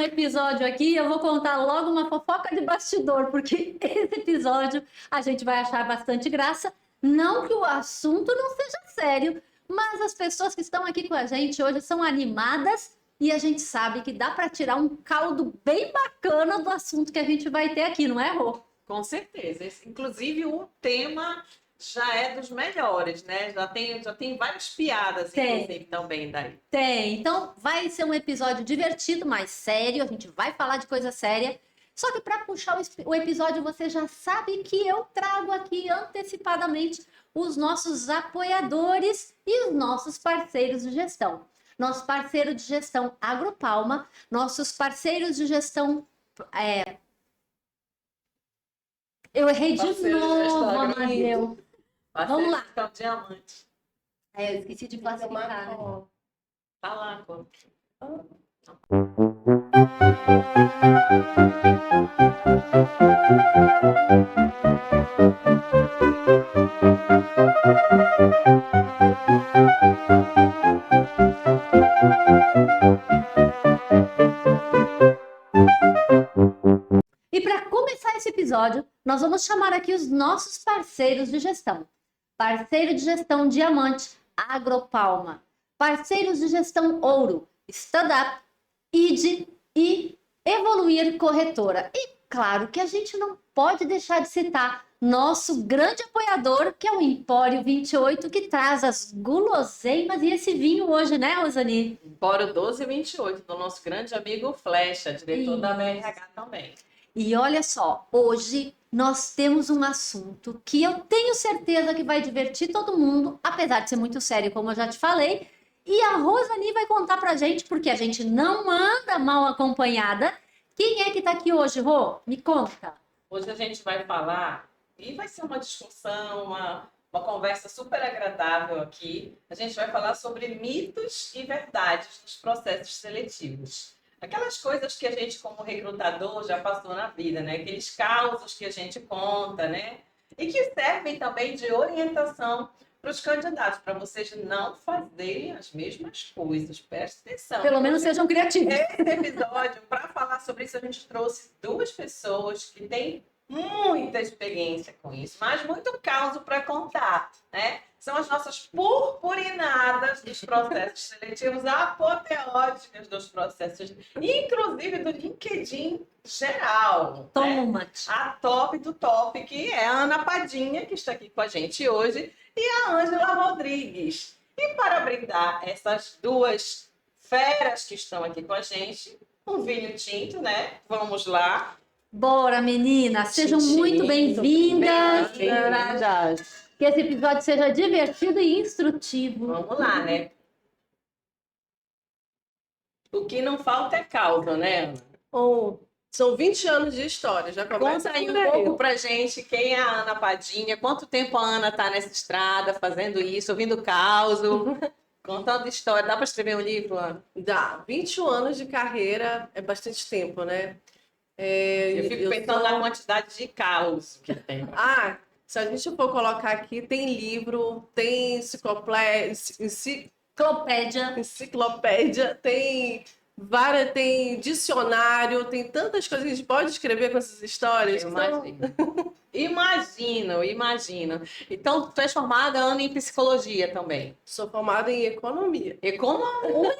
episódio aqui, eu vou contar logo uma fofoca de bastidor, porque esse episódio a gente vai achar bastante graça. Não que o assunto não seja sério, mas as pessoas que estão aqui com a gente hoje são animadas e a gente sabe que dá para tirar um caldo bem bacana do assunto que a gente vai ter aqui, não é, Rô? Com certeza. Inclusive, o tema já é dos melhores, né? Já tem várias piadas, inclusive, também daí. Tem. Então, vai ser um episódio divertido, mas sério. A gente vai falar de coisa séria. Só que para puxar o episódio, você já sabe que eu trago aqui antecipadamente os nossos apoiadores e os nossos parceiros de gestão. Nosso parceiro de gestão Agropalma, nossos parceiros de gestão. Eu errei de novo, Amadeu. Vamos lá. É o diamante. Eu esqueci de classificar. Tá lá, pô. E para começar esse episódio, nós vamos chamar aqui os nossos parceiros de gestão. Parceiro de gestão Diamante, Agropalma. Parceiros de gestão Ouro, Standup, ID e Evoluir Corretora. E claro que a gente não pode deixar de citar nosso grande apoiador, que é o Empório 28, que traz as guloseimas e esse vinho hoje, né, Rosani? Empório 1228, do nosso grande amigo Flecha, diretor da BRH também. E olha só, hoje nós temos um assunto que eu tenho certeza que vai divertir todo mundo, apesar de ser muito sério, como eu já te falei. E a Rosani vai contar pra gente, porque a gente não anda mal acompanhada. Quem é que tá aqui hoje, Rô? Me conta. Hoje a gente vai falar, e vai ser uma discussão, uma conversa super agradável aqui. A gente vai falar sobre mitos e verdades nos processos seletivos. Aquelas coisas que a gente, como recrutador, já passou na vida, né? Aqueles causos que a gente conta, né? E que servem também de orientação para os candidatos, para vocês não fazerem as mesmas coisas. Preste atenção. Pelo menos sejam criativos. Esse episódio, para falar sobre isso, a gente trouxe duas pessoas que têm muita experiência com isso, mas muito caso para contar, né? São as nossas purpurinadas dos processos seletivos, apoteóticas dos processos, inclusive do LinkedIn geral. Toma. Né? A top do top, que é a Ana Padinha, que está aqui com a gente hoje, e a Ângela Rodrigues. E para brindar essas duas feras que estão aqui com a gente, um vinho tinto, né? Vamos lá. Bora, meninas! Sejam muito bem-vindas! Que esse episódio seja divertido e instrutivo. Vamos lá, né? O que não falta é causa, né, Ana? São 20 anos de história, já começa. Conta aí um pouco pra gente quem é a Ana Padinha, quanto tempo a Ana tá nessa estrada fazendo isso, ouvindo causo, contando história. Dá para escrever um livro, Ana? Dá, 21 anos de carreira é bastante tempo, né? Eu fico pensando na quantidade de caos que tem. Se a gente for colocar aqui, tem livro, tem enciclopédia, tem dicionário, tem tantas coisas que a gente pode escrever com essas histórias. Imagino. Então, tu és formada, Ana, em psicologia também. Sou formada em economia. Economia?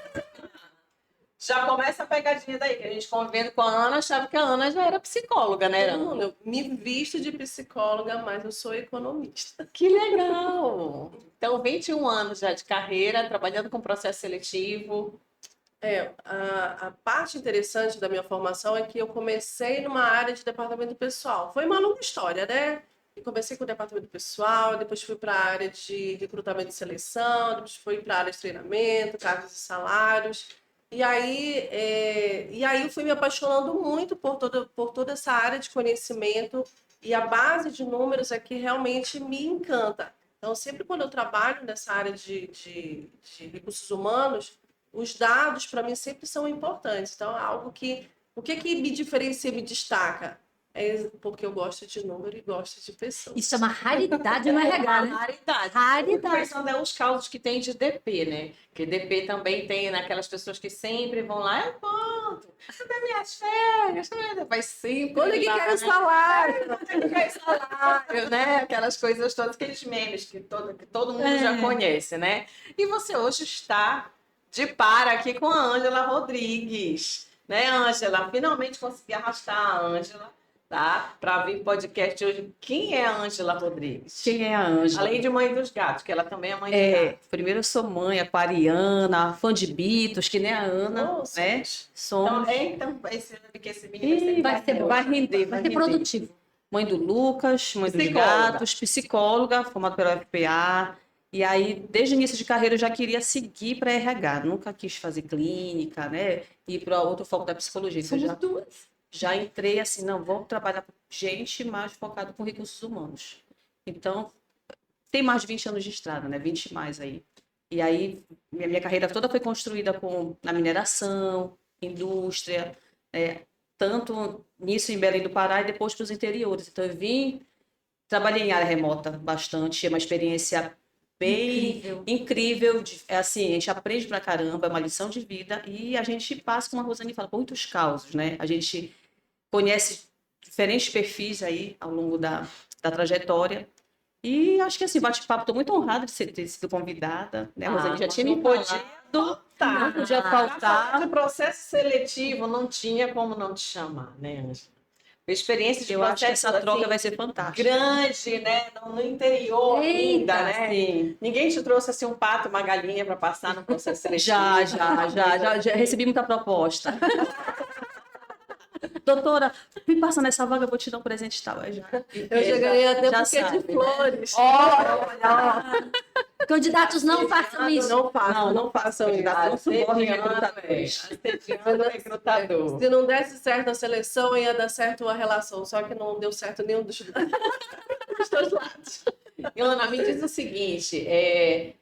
Já começa a pegadinha daí, que a gente convivendo com a Ana, achava que a Ana já era psicóloga, né, Ana? Eu me visto de psicóloga, mas eu sou economista. Que legal! Então, 21 anos já de carreira, trabalhando com processo seletivo. A parte interessante da minha formação é que eu comecei numa área de departamento pessoal. Foi uma longa história, né? Eu comecei com o departamento pessoal, depois fui para a área de recrutamento e seleção, depois fui para a área de treinamento, cargos e salários. E aí eu fui me apaixonando muito por toda essa área de conhecimento, e a base de números é que realmente me encanta. Então, sempre quando eu trabalho nessa área de recursos humanos, os dados para mim sempre são importantes. Então, é algo que... O que me diferencia, me destaca? é porque eu gosto de número e gosto de pessoas. Isso é uma raridade no RH, né? Raridade. Raridade. Pensando é os causos que tem de DP, né? Que DP também tem naquelas pessoas que sempre vão lá, eu conto, cadê minhas férias? Vai sempre Quando é que lá, quer o né? salário? Quando é que quer salário, né? Aquelas coisas todas, aqueles memes que todo mundo já conhece, né? E você hoje está de par aqui com a Ângela Rodrigues, né, Ângela? Finalmente consegui arrastar a Ângela, tá? Para vir podcast hoje. Quem é a Ângela Rodrigues? Quem é a Ângela? Além de mãe dos gatos, que ela também é mãe de gatos. Primeiro eu sou mãe aquariana, fã de Beatles, que nem a Ana, Nossa, né? gente. Somos. Então esse menino Ih, vai ser bom. vai render, Vai vai ser render. produtivo. Mãe do Lucas, mãe dos Psicóloga. gatos, psicóloga, formada pela UFPA. E aí, desde o início de carreira, eu já queria seguir para RH. Nunca quis fazer clínica, né? Ir para outro foco da psicologia. Então, Somos duas. já entrei assim, não, vou trabalhar com gente mais focado com recursos humanos. Então, tem mais de 20 anos de estrada, né? 20 mais aí. E aí, minha carreira toda foi construída na mineração, indústria, tanto nisso em Belém do Pará e depois para os interiores. Então, trabalhei em área remota bastante, é uma experiência bem incrível. Assim, a gente aprende pra caramba, é uma lição de vida e a gente passa, como a Rosane fala, por muitos causos, né? A gente conhece diferentes perfis aí ao longo da trajetória. E acho que assim, bate-papo, estou muito honrada de ter sido convidada, né? Rosane já tinha me falado, não podia Falar faltar. de processo seletivo, não tinha como não te chamar, né, Ângela? Experiência de Eu acho que processo essa troca assim, vai ser fantástica. grande, né? No interior Eita, ainda, né? Sim. Ninguém te trouxe assim um pato, uma galinha para passar no processo seletivo. Já recebi muita proposta. Doutora, me passa nessa vaga, eu vou te dar um presente e tal. Eu já ganhei até já buquê sabe, de né? flores. Candidatos não façam isso. Não façam isso. Não suborne recrutadores. recrutadores. Assediando recrutador. Se não desse certo a seleção, ia dar certo a relação. Só que não deu certo nenhum dos dois lados. Ana, me diz o seguinte,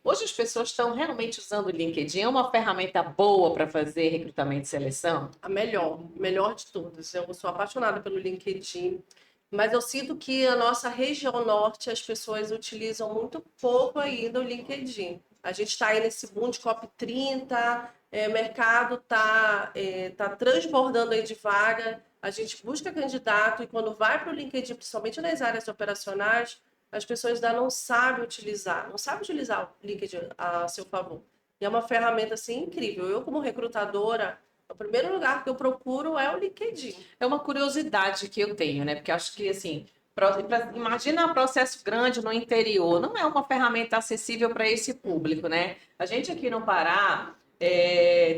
hoje as pessoas estão realmente usando o LinkedIn? É uma ferramenta boa para fazer recrutamento e seleção? A melhor de todas. Eu sou apaixonada pelo LinkedIn, mas eu sinto que a nossa região norte as pessoas utilizam muito pouco ainda o LinkedIn. A gente está aí nesse boom de COP30, o mercado tá transbordando aí de vaga, a gente busca candidato e quando vai para o LinkedIn, principalmente nas áreas operacionais, as pessoas ainda não sabem utilizar o LinkedIn a seu favor. E é uma ferramenta assim incrível. Eu, como recrutadora, o primeiro lugar que eu procuro é o LinkedIn. É uma curiosidade que eu tenho, né? Porque acho que, assim, imagina um processo grande no interior, não é uma ferramenta acessível para esse público, né? A gente aqui no Pará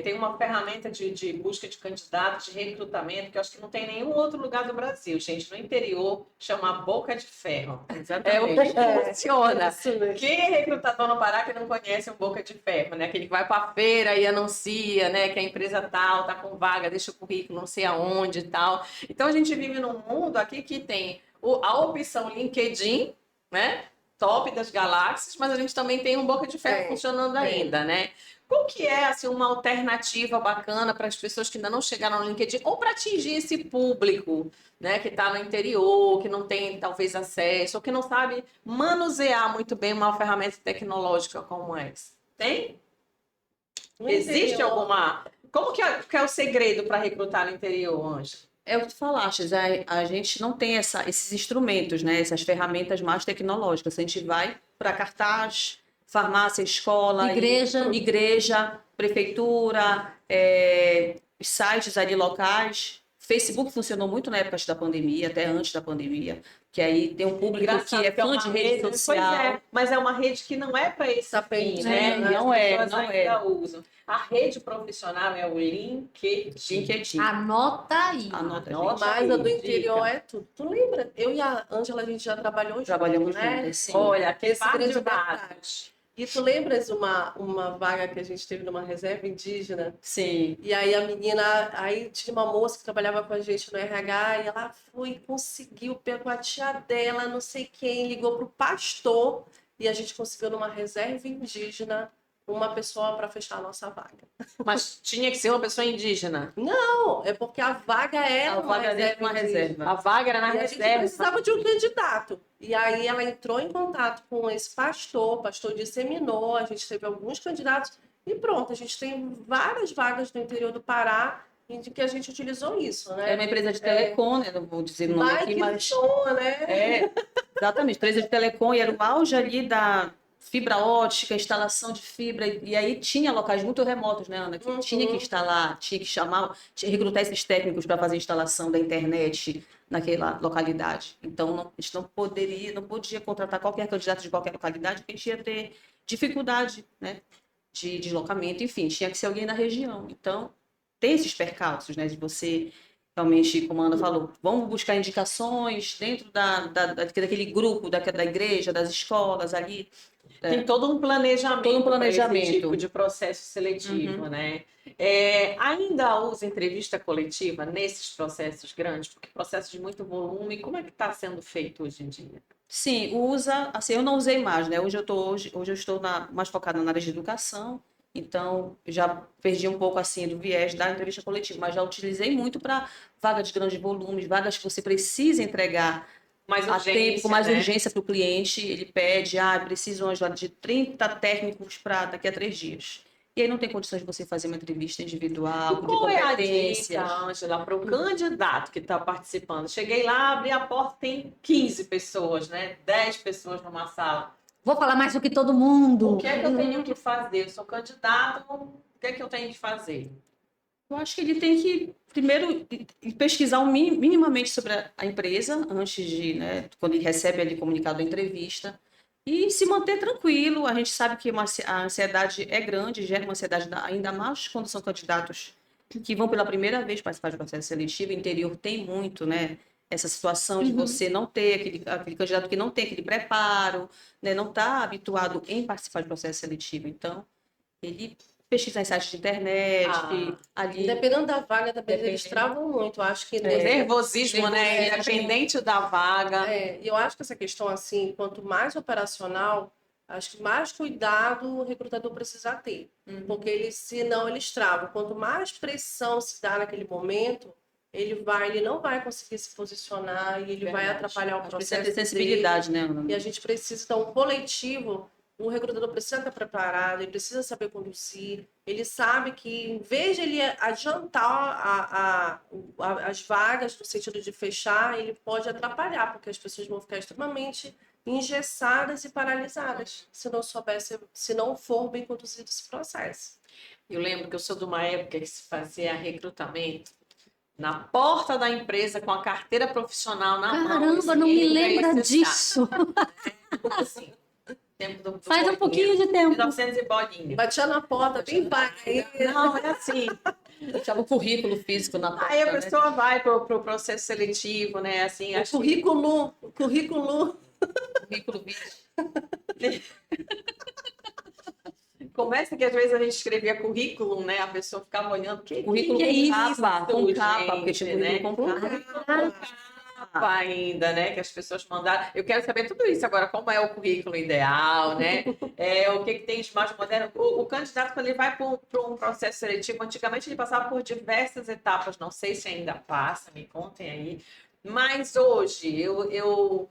tem uma ferramenta de busca de candidatos, de recrutamento, que eu acho que não tem em nenhum outro lugar do Brasil, gente. No interior, chama Boca de Ferro. É o que funciona. Quem é recrutador no Pará que não conhece um Boca de Ferro, né? Aquele que vai para a feira e anuncia, né? Que a empresa tal tá com vaga, deixa o currículo, não sei aonde e tal. Então a gente vive num mundo aqui que tem a opção LinkedIn, né? Top das galáxias, mas a gente também tem um Boca de Ferro funcionando ainda, né? Qual que é assim, uma alternativa bacana para as pessoas que ainda não chegaram no LinkedIn ou para atingir esse público, né, que está no interior, que não tem talvez acesso, ou que não sabe manusear muito bem uma ferramenta tecnológica como essa? Tem? Existe alguma? Como que é o segredo para recrutar no interior, Ângela? É o que tu falaste, a gente não tem esses instrumentos, né? Essas ferramentas mais tecnológicas. A gente vai para cartaz, farmácia, escola, igreja, prefeitura, sites ali locais. Facebook funcionou muito na época da pandemia, até antes da pandemia, que aí tem um público que é fã de rede social. Pois é, mas é uma rede que não é para esse fim, né? Não As pessoas ainda usam. A rede profissional é o LinkedIn. Anota aí. Anota, Mas a do interior é tudo. Tu lembra? Eu e a Ângela, a gente já trabalhou junto, Trabalhamos né? juntas, sim. Olha, que Esse grande de dados. E tu lembras uma vaga que a gente teve numa reserva indígena? Sim. E aí a menina, aí tinha uma moça que trabalhava com a gente no RH e ela foi, conseguiu, pegou a tia dela, não sei quem, ligou pro pastor e a gente conseguiu numa reserva indígena uma pessoa para fechar a nossa vaga. Mas tinha que ser uma pessoa indígena. Não, é porque a vaga era A vaga dele é uma indígena. reserva. A vaga era na E a gente reserva. precisava de um candidato. E aí ela entrou em contato com esse pastor, o pastor disseminou, a gente teve alguns candidatos e pronto, a gente tem várias vagas no interior do Pará em que a gente utilizou isso, É né? uma empresa de telecom, né? Não vou dizer o nome Vai aqui, que mas soa, né? é exatamente, empresa de telecom, e era o auge ali da fibra ótica, instalação de fibra, e aí tinha locais muito remotos, né, Ana, que tinha que instalar, tinha que chamar, tinha que recrutar esses técnicos para fazer a instalação da internet naquela localidade. Então, a gente não podia contratar qualquer candidato de qualquer localidade, porque a gente ia ter dificuldade, né, de deslocamento, enfim, tinha que ser alguém da região. Então, tem esses percalços, né, de você realmente, como a Ana falou, vamos buscar indicações dentro daquele grupo da igreja, das escolas ali. Tem todo um planejamento, Todo um para esse planejamento. tipo de processo seletivo, né? É, ainda usa entrevista coletiva nesses processos grandes, porque processos de muito volume, como é que está sendo feito hoje em dia? Sim, usa, assim, eu não usei mais, né? Hoje eu estou mais focada na área de educação, então já perdi um pouco assim do viés da entrevista coletiva, mas já utilizei muito para vagas de grandes volumes, vagas que você precisa entregar Mais a tempo, com urgência, mais né? urgência para o cliente, ele pede, preciso de 30 técnicos para daqui a 3 dias. E aí não tem condições de você fazer uma entrevista individual, E de qual é a competências. dica, Ângela, para o candidato que está participando? Cheguei lá, abri a porta, tem 15 pessoas, né? 10 pessoas numa sala. Vou falar mais do que todo mundo. O que é que eu tenho que fazer? Eu sou candidato, o que é que eu tenho que fazer? Eu acho que ele tem que, primeiro, pesquisar minimamente sobre a empresa, antes de, né, quando ele recebe ali comunicado da entrevista, e se manter tranquilo. A gente sabe que a ansiedade é grande, gera uma ansiedade ainda mais quando são candidatos que vão pela primeira vez participar de processo seletivo. O interior tem muito, né, essa situação de você não ter aquele candidato que não tem aquele preparo, né, não está habituado em participar de processo seletivo. Então, ele pesquisa em sites de internet, ali. Dependendo da vaga, também eles Dependendo. travam muito. Eu acho que O nervosismo, né? nervosismo. Independente da vaga. E eu acho que essa questão, assim, quanto mais operacional, acho que mais cuidado o recrutador precisa ter. Porque senão eles travam. Quanto mais pressão se dá naquele momento, ele não vai conseguir se posicionar e ele vai Verdade. atrapalhar o Acho que precisa processo ter sensibilidade, né, dele. Ana? E a gente precisa, então, um coletivo, o recrutador precisa estar preparado, ele precisa saber conduzir, ele sabe que, em vez de ele adiantar as vagas no sentido de fechar, ele pode atrapalhar, porque as pessoas vão ficar extremamente engessadas e paralisadas, se não for bem conduzido esse processo. Eu lembro que eu sou de uma época que se fazia recrutamento na porta da empresa com a carteira profissional na mão. Caramba, não me Ninguém lembra vai cessar. disso. Assim, tempo do Faz um bolinho, pouquinho de tempo. 1900 e bolinha. Batia na porta, bem vaga aí. Não, é assim. Deixava o currículo físico na porta, Aí a né? pessoa vai para o processo seletivo, né? Assim, O acho que currículo. Currículo vídeo. começa que às vezes a gente escrevia currículo, né? A pessoa ficava olhando, Currículo que é com isso, capa, com capa, porque gente, tinha né? currículo com capa. Capa ainda, né? Que as pessoas mandaram. Eu quero saber tudo isso agora, como é o currículo ideal, né? O que tem de mais moderno. O candidato, quando ele vai para um processo seletivo, antigamente ele passava por diversas etapas, não sei se ainda passa, me contem aí. Mas hoje, eu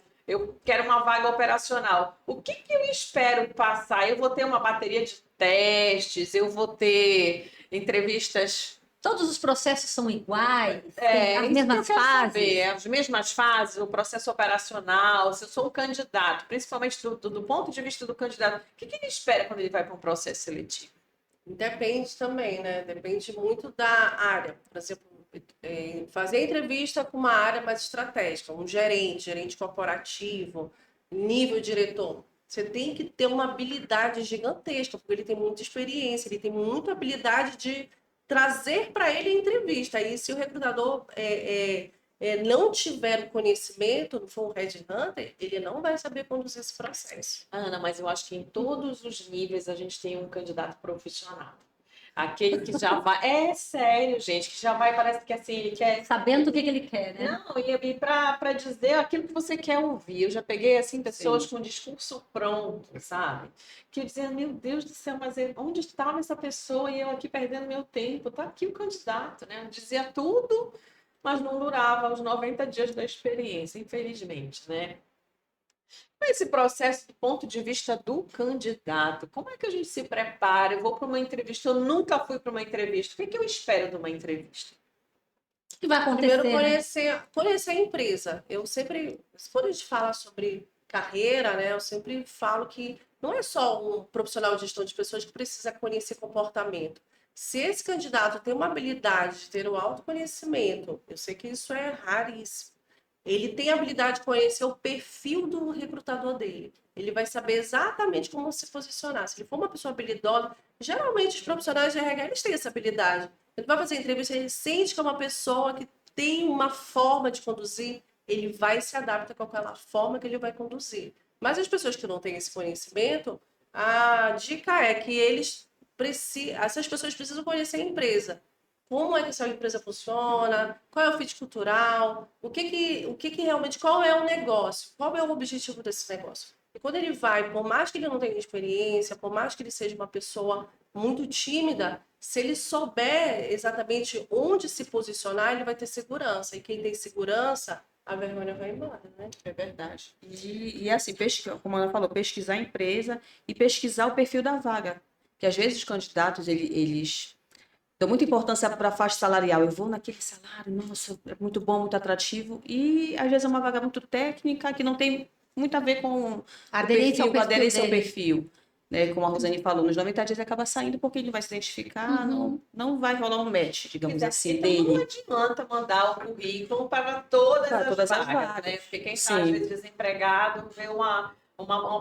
quero uma vaga operacional. O que eu espero passar? Eu vou ter uma bateria de testes, eu vou ter entrevistas. Todos os processos são iguais, tem as Isso mesmas que eu quero fases. saber, as mesmas fases, o processo operacional, se eu sou um candidato, principalmente do ponto de vista do candidato, o que ele espera quando ele vai para um processo seletivo? Depende também, né? Depende muito da área. Por exemplo, fazer entrevista com uma área mais estratégica, um gerente corporativo, nível diretor. Você tem que ter uma habilidade gigantesca, porque ele tem muita experiência, ele tem muita habilidade de trazer para ele a entrevista. E se o recrutador não tiver o conhecimento, não for um headhunter, ele não vai saber conduzir esse processo. Ana, mas eu acho que em todos os níveis a gente tem um candidato profissional. Aquele que já vai. É sério, gente, que já vai, parece que assim, ele quer. Sabendo o que ele quer, né? Não, e para dizer aquilo que você quer ouvir. Eu já peguei assim pessoas Sim. com discurso pronto, sabe? Que diziam, meu Deus do céu, mas onde estava essa pessoa e eu aqui perdendo meu tempo? Tá aqui o candidato, né? Dizia tudo, mas não durava os 90 dias da experiência, infelizmente, né? Esse processo do ponto de vista do candidato, como é que a gente se prepara? Eu vou para uma entrevista, eu nunca fui para uma entrevista. O que é que eu espero de uma entrevista? O que vai acontecer, Primeiro, né? conhecer a empresa. Eu sempre, quando a gente fala sobre carreira, né, eu sempre falo que não é só um profissional de gestão de pessoas que precisa conhecer comportamento. Se esse candidato tem uma habilidade de ter o autoconhecimento, eu sei que isso é raríssimo. Ele tem a habilidade de conhecer o perfil do recrutador dele. Ele vai saber exatamente como se posicionar. Se ele for uma pessoa habilidosa, geralmente os profissionais de RH eles têm essa habilidade. Ele vai fazer entrevista, ele sente que é uma pessoa que tem uma forma de conduzir, ele vai se adaptar com aquela forma que ele vai conduzir. Mas as pessoas que não têm esse conhecimento, a dica é que essas pessoas precisam conhecer a empresa. Como é que essa empresa funciona? Qual é o fit cultural? O que realmente, qual é o negócio? Qual é o objetivo desse negócio? E quando ele vai, por mais que ele não tenha experiência, por mais que ele seja uma pessoa muito tímida, se ele souber exatamente onde se posicionar, ele vai ter segurança. E quem tem segurança, a vergonha vai embora, né? É verdade. E assim, como ela falou, pesquisar a empresa e pesquisar o perfil da vaga. Que às vezes os candidatos, eles dão muita importância para a faixa salarial. Eu vou naquele salário, nossa, é muito bom, muito atrativo. E às vezes é uma vaga muito técnica, que não tem muito a ver com Aderência ao com a perfil aderência ao dele. perfil. Né? Como a Rosane falou, nos 90 dias ele acaba saindo porque ele não vai se identificar, não vai rolar um match, digamos assim, Então, não dele. adianta mandar o currículo para todas Para as todas as vagas, né? vagas. Porque quem está, às Sim. vezes, desempregado, vê uma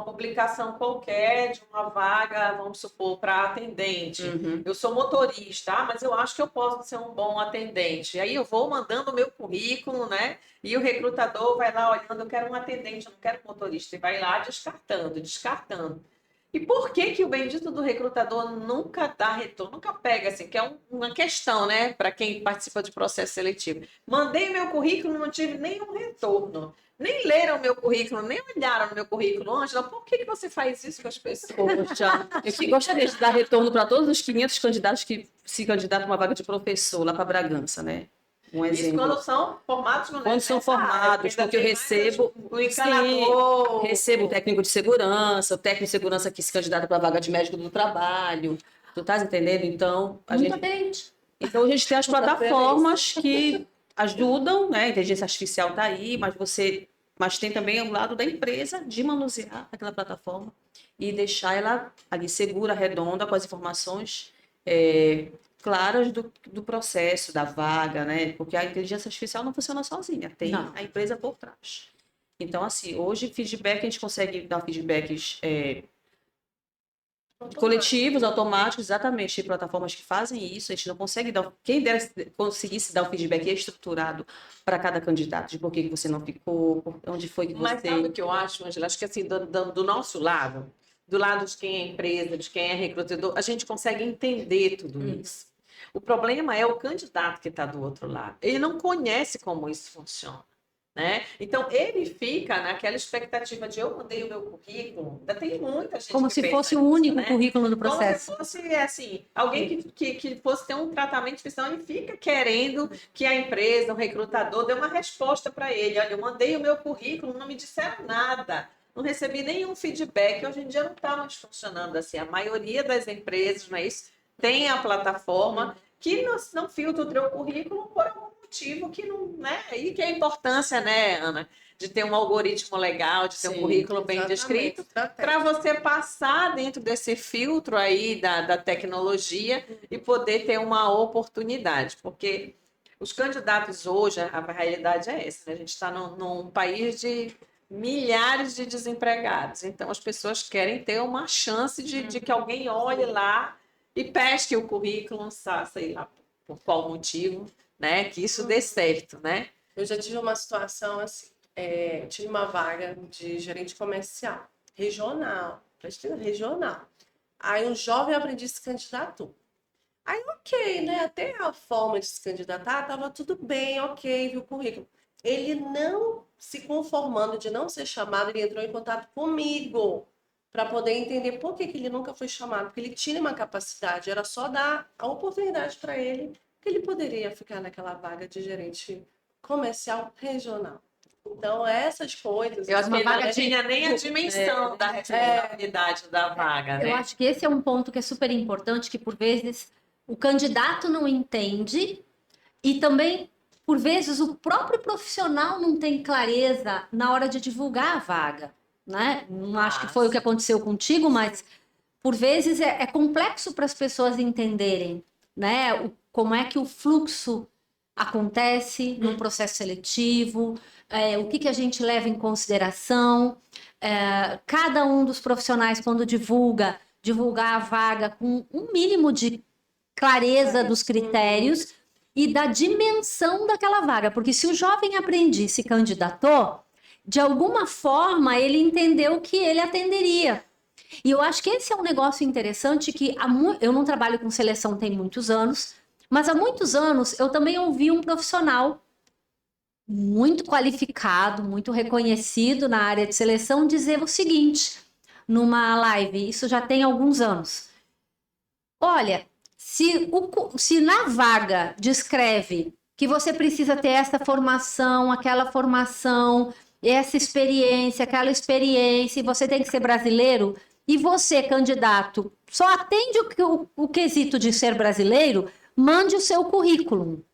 publicação qualquer de uma vaga, vamos supor, para atendente. Uhum. Eu sou motorista, mas eu acho que eu posso ser um bom atendente. Aí eu vou mandando o meu currículo, né? E o recrutador vai lá olhando, eu quero um atendente, eu não quero um motorista. E vai lá descartando, descartando. E por que que o bendito do recrutador nunca dá retorno, nunca pega, assim, que é uma questão, né, para quem participa de processo seletivo. Mandei meu currículo, não tive nenhum retorno. Nem leram o meu currículo, nem olharam no meu currículo. Ângela, por que que você faz isso com as pessoas? Poxa, gostaria de dar retorno para todos os 500 candidatos que se candidatam a uma vaga de professor lá para Bragança, né? Um Isso exemplo. quando são formados Quando são formados, porque eu recebo o encanador. recebo o técnico de segurança, o técnico de segurança que se candidata para a vaga de médico do trabalho. Tu estás entendendo? Então, Muito aderente. a gente tem as Muita plataformas que ajudam, né? A inteligência artificial está aí, mas tem também o lado da empresa de manusear aquela plataforma e deixar ela ali segura, redonda, com as informações claras do processo, da vaga, né? Porque a inteligência artificial não funciona sozinha, tem Não. a empresa por trás. Então, assim, hoje feedback, a gente consegue dar feedbacks coletivos, automáticos, exatamente, tem plataformas que fazem isso, a gente não consegue dar, quem dera conseguisse dar um feedback estruturado para cada candidato, de por que você não ficou, onde foi que Mas sabe você... o que eu acho, Angela? Acho que assim, do nosso lado, do lado de quem é empresa, de quem é recrutador, a gente consegue entender tudo isso. O problema é o candidato que está do outro lado. Ele não conhece como isso funciona. Né? Então, ele fica naquela expectativa de eu mandei o meu currículo. Ainda tem muita gente Como que se pensa fosse o nisso, único né? currículo do Como se processo. fosse, assim, alguém que fosse ter um tratamento especial e fica querendo que a empresa, o recrutador, dê uma resposta para ele. Olha, eu mandei o meu currículo, não me disseram nada. Não recebi nenhum feedback. Hoje em dia não está mais funcionando assim. A maioria das empresas, não é isso? Tem a plataforma que não filtra o teu currículo por algum motivo que não, né? Aí que é a importância, né, Ana, de ter um algoritmo legal, de ter um currículo bem descrito, para você passar dentro desse filtro aí da tecnologia e poder ter uma oportunidade, porque os candidatos hoje, a realidade é essa, né? A gente está num país de milhares de desempregados, então as pessoas querem ter uma chance de que alguém olhe lá e pesque o currículo, sei lá por qual motivo, né? Que isso dê certo, né? Eu já tive uma situação assim, tive uma vaga de gerente comercial, regional, regional. Aí um jovem aprendiz se candidatou. Ok, né? Até a forma de se candidatar estava tudo bem, ok, viu o currículo. Ele não se conformando de não ser chamado, ele entrou em contato comigo para poder entender por que ele nunca foi chamado, porque ele tinha uma capacidade, era só dar a oportunidade para ele que ele poderia ficar naquela vaga de gerente comercial regional. Então, essas coisas. Eu acho que Uma ele não vaga de- tinha nem a dimensão da responsabilidade da vaga, Eu né? acho que esse é um ponto que é super importante, que por vezes o candidato não entende e também, por vezes, o próprio profissional não tem clareza na hora de divulgar a vaga, né? Não acho que foi o que aconteceu contigo, mas por vezes é complexo para as pessoas entenderem, né? Como é que o fluxo acontece num processo seletivo, o que a gente leva em consideração. Cada um dos profissionais, quando divulgar a vaga com um mínimo de clareza dos critérios e da dimensão daquela vaga. Porque se o jovem aprendiz se candidatou, de alguma forma ele entendeu que ele atenderia. E eu acho que esse é um negócio interessante que eu não trabalho com seleção tem muitos anos, mas há muitos anos eu também ouvi um profissional muito qualificado, muito reconhecido na área de seleção dizer o seguinte, numa live, isso já tem alguns anos. Olha, se na vaga descreve que você precisa ter essa formação, aquela formação, essa experiência, aquela experiência, e você tem que ser brasileiro, e você, candidato, só atende o quesito de ser brasileiro, mande o seu currículo.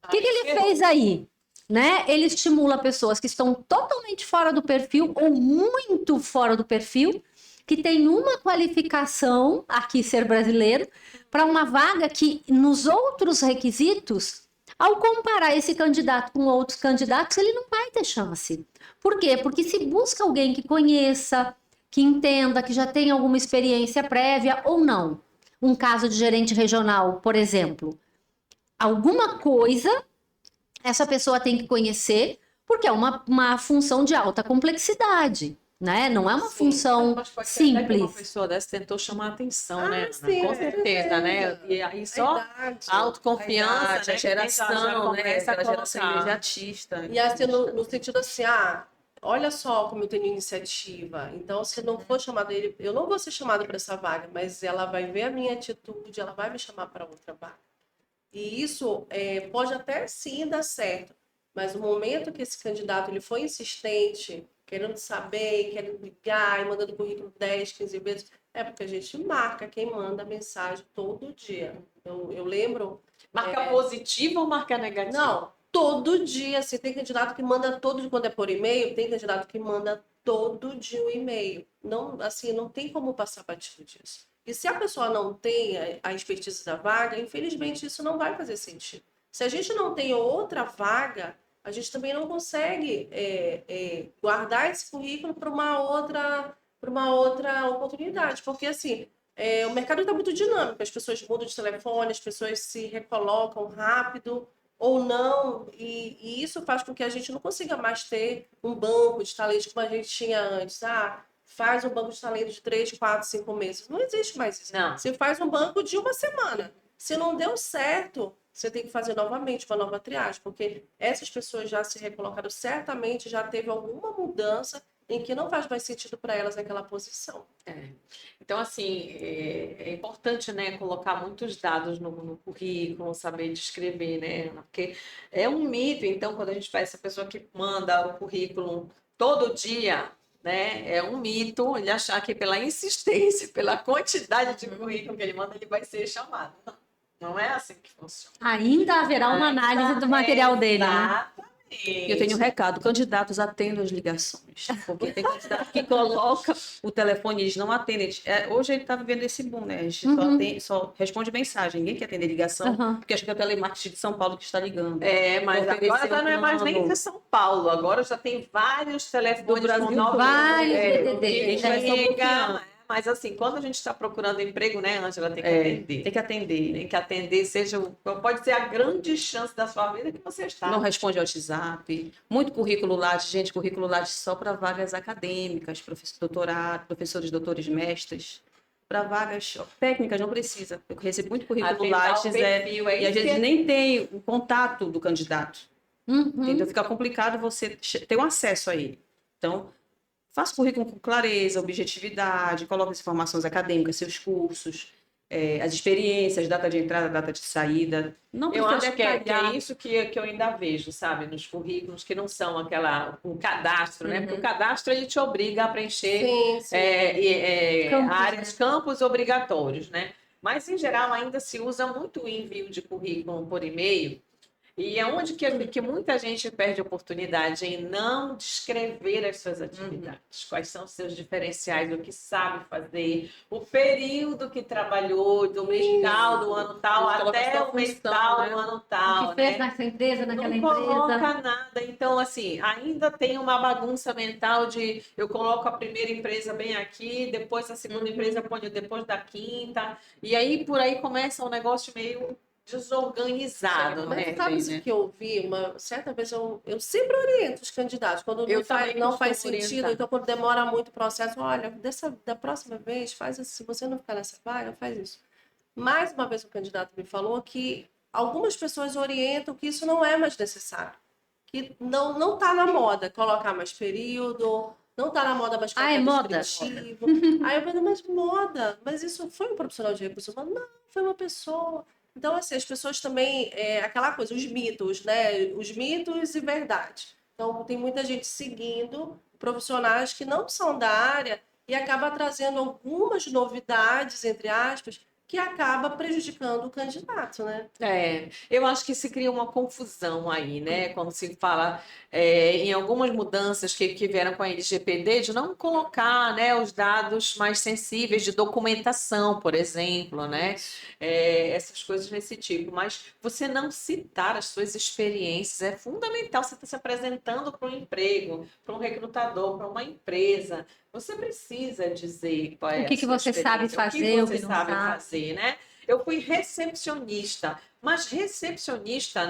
O que ele fez aí? Né? Ele estimula pessoas que estão totalmente fora do perfil ou muito fora do perfil, que tem uma qualificação, aqui ser brasileiro, para uma vaga que nos outros requisitos, ao comparar esse candidato com outros candidatos, ele não vai ter chance. Por quê? Porque se busca alguém que conheça, que entenda, que já tenha alguma experiência prévia ou não. Um caso de gerente regional, por exemplo. Alguma coisa essa pessoa tem que conhecer, porque é uma função de alta complexidade, né? Não é uma função Mas pode ser até que uma simples. pessoa dessa tentou chamar a atenção, né, Ana? Sim, Com certeza, né? E aí só a autoconfiança, né? A geração, né? Começa a Aquela geração colocar. imediatista. E assim, no sentido assim, olha só como eu tenho iniciativa. Então, se não for chamado ele, eu não vou ser chamado para essa vaga, mas ela vai ver a minha atitude, ela vai me chamar para outra vaga. E isso pode até sim dar certo, mas no momento que esse candidato ele foi insistente, querendo saber, querendo ligar e mandando currículo 10, 15 vezes, é porque a gente marca quem manda mensagem todo dia. Eu lembro. Marca positiva ou marca negativa? Não, todo dia. Assim, tem candidato que manda todo dia, quando é por e-mail, tem candidato que manda todo dia o e-mail. Não, assim, não tem como passar batido disso. E se a pessoa não tem a expertise da vaga, infelizmente isso não vai fazer sentido. Se a gente não tem outra vaga, a gente também não consegue guardar esse currículo para uma outra oportunidade. Porque, assim, o mercado está muito dinâmico, as pessoas mudam de telefone, as pessoas se recolocam rápido ou não, e isso faz com que a gente não consiga mais ter um banco de talentos como a gente tinha antes. Faz um banco de talentos de 3, 4, 5 meses. Não existe mais isso. Não. Você faz um banco de uma semana. Se não deu certo, você tem que fazer novamente uma nova triagem, porque essas pessoas já se recolocaram, certamente já teve alguma mudança em que não faz mais sentido para elas naquela posição. Então, assim, é importante, né, colocar muitos dados no currículo, saber descrever, né, Ana? Porque é um mito, então, quando a gente faz essa pessoa que manda o currículo todo dia, né, é um mito ele achar que pela insistência, pela quantidade de currículo que ele manda, ele vai ser chamado. Não é assim que funciona. Ainda haverá uma análise do material dele, né? Exatamente. Eu tenho um recado, candidatos atendam as ligações, porque tem candidato que coloca o telefone e eles não atendem. Hoje ele está vivendo esse boom, né? A gente só responde mensagem, ninguém quer atender ligação, porque acho que é o telemarketing de São Paulo que está ligando. Mas agora já não é mais nem de São Paulo, agora já tem vários telefones Do Brasil, com novos vários números, DDD. que A gente vai só liga, bloqueando. mas assim, quando a gente está procurando emprego, né, Ângela, tem que atender. Tem que atender. Tem que atender, pode ser a grande chance da sua vida que você está. Não responde ao WhatsApp. Muito currículo Lattes, gente, currículo Lattes só para vagas acadêmicas, doutorado, professores, doutores, mestres. para vagas técnicas não precisa. Eu recebo muito currículo Atentar o Lattes, perfil, é e às isso vezes que- nem tem o contato do candidato. Uhum. Entendeu? Fica complicado você ter um acesso a ele. Então, faça o currículo com clareza, objetividade, coloque as informações acadêmicas, seus cursos, as experiências, data de entrada, data de saída. Não Eu precisa acho que é detalhar. isso que eu ainda vejo, sabe, nos currículos, que não são o cadastro, né? Porque o cadastro ele te obriga a preencher Sim, sim. Campos, áreas, campos obrigatórios, né? Mas, em geral, ainda se usa muito o envio de currículo por e-mail. E é onde que muita gente perde oportunidade em não descrever as suas atividades, quais são os seus diferenciais, o que sabe fazer, o período que trabalhou, do mês tal, do ano tal, até o mês tal, do ano O tal, que fez né? nessa empresa, naquela Não empresa. coloca nada. Então, assim, ainda tem uma bagunça mental de eu coloco a primeira empresa bem aqui, depois a segunda empresa ponho depois da quinta, e aí por aí começa um negócio meio desorganizado, Mas né? sabe o que eu vi? Uma certa vez eu sempre oriento os candidatos. Quando Eu não faz, também não faz costumo sentido, orientar. então quando demora muito o processo, olha, da próxima vez, faz assim, se você não ficar nessa vaga, faz isso. Mais uma vez o candidato me falou que algumas pessoas orientam que isso não é mais necessário. Que não está na moda colocar mais período, não está na moda mais Ah, é colocar moda? descritivo. Aí eu falei, mas moda? Mas isso foi um profissional de recursos humanos? Não, foi uma pessoa. Então, assim, as pessoas também, aquela coisa, os mitos, né? Os mitos e verdade. Então, tem muita gente seguindo profissionais que não são da área e acaba trazendo algumas novidades, entre aspas, que acaba prejudicando o candidato, né? Eu acho que se cria uma confusão aí, né? Quando se fala em algumas mudanças que vieram com a LGPD, de não colocar, né, os dados mais sensíveis de documentação, por exemplo, né? Essas coisas nesse tipo. Mas você não citar as suas experiências é fundamental. Você está se apresentando para um emprego, para um recrutador, para uma empresa. Você precisa dizer qual é O a que sua você sabe experiência, o que fazer, o você que não sabe sabe. fazer, né? Eu fui recepcionista, mas recepcionista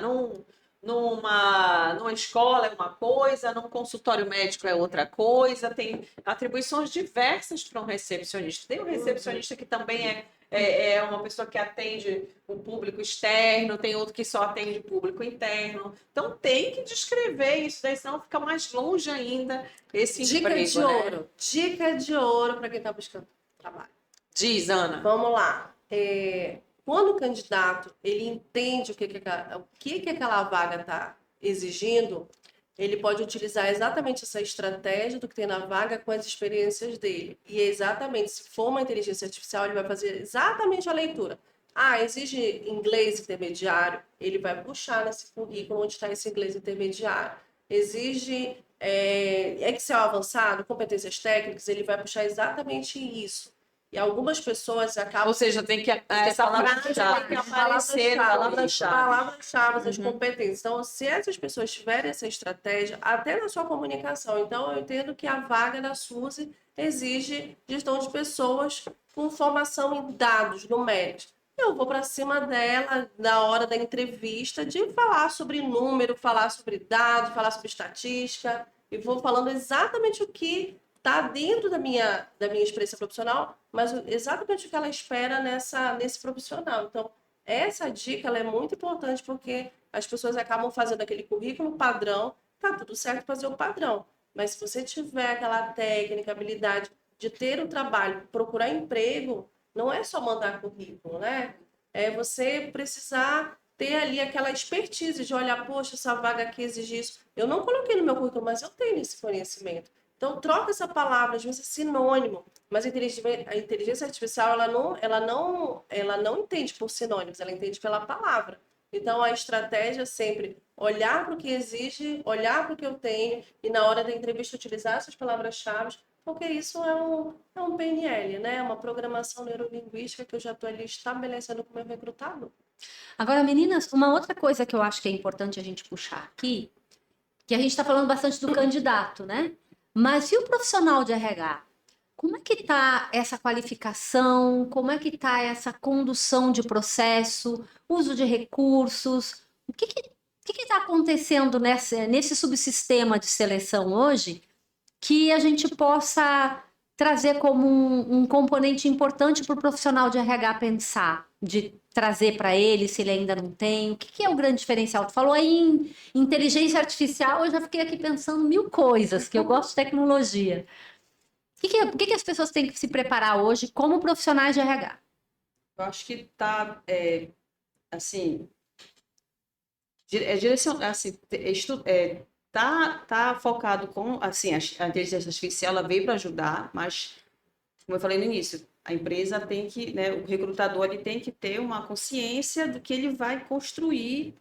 numa escola é uma coisa, num consultório médico é outra coisa, tem atribuições diversas para um recepcionista. Tem um recepcionista que também é uma pessoa que atende o público externo, tem outro que só atende o público interno. Então tem que descrever isso, daí senão fica mais longe ainda esse Dica emprego, de né? ouro. Dica de ouro para quem está buscando trabalho. Diz, Ana. Vamos lá. Quando o candidato ele entende o que aquela vaga está exigindo, ele pode utilizar exatamente essa estratégia do que tem na vaga com as experiências dele. E exatamente, se for uma inteligência artificial, ele vai fazer exatamente a leitura. Ah, exige inglês intermediário, ele vai puxar nesse currículo onde está esse inglês intermediário. Exige Excel avançado, competências técnicas, ele vai puxar exatamente isso. E algumas pessoas acabam. Ou seja, tem que essa frase tem que aparecer no Palavras-chave, as competências. Então, se essas pessoas tiverem essa estratégia, até na sua comunicação, então eu entendo que a vaga da Suzy exige gestão de pessoas com formação em dados numéricos. Eu vou para cima dela na hora da entrevista de falar sobre número, falar sobre dados, falar sobre estatística, e vou falando exatamente o que está dentro da minha experiência profissional, mas exatamente o que ela espera nesse profissional. Então, essa dica ela é muito importante porque as pessoas acabam fazendo aquele currículo padrão, tá tudo certo fazer o padrão, mas se você tiver aquela técnica, habilidade de ter o trabalho, procurar emprego, não é só mandar currículo, né? É você precisar ter ali aquela expertise de olhar, poxa, essa vaga aqui exige isso. Eu não coloquei no meu currículo, mas eu tenho esse conhecimento. Então, troca essa palavra, às vezes é sinônimo, mas a inteligência artificial ela não entende por sinônimos, ela entende pela palavra. Então, a estratégia é sempre olhar para o que exige, olhar para o que eu tenho e, na hora da entrevista, utilizar essas palavras-chave, porque isso é um PNL, né? Uma programação neurolinguística que eu já estou ali estabelecendo com o meu recrutador. Agora, meninas, uma outra coisa que eu acho que é importante a gente puxar aqui, que a gente está falando bastante do candidato, né? Mas e o profissional de RH? Como é que está essa qualificação? Como é que está essa condução de processo, uso de recursos? O que está acontecendo nesse subsistema de seleção hoje que a gente possa trazer como um componente importante para o profissional de RH pensar, de trazer para ele, se ele ainda não tem? O que que é o grande diferencial? Tu falou aí em inteligência artificial, eu já fiquei aqui pensando mil coisas, que eu gosto de tecnologia. O que que as pessoas têm que se preparar hoje como profissionais de RH? Eu acho que tá, assim, direção, assim, tá focado com, assim, a inteligência artificial, ela veio para ajudar, mas, como eu falei no início, a empresa tem que, né, o recrutador, ele tem que ter uma consciência do que ele vai construir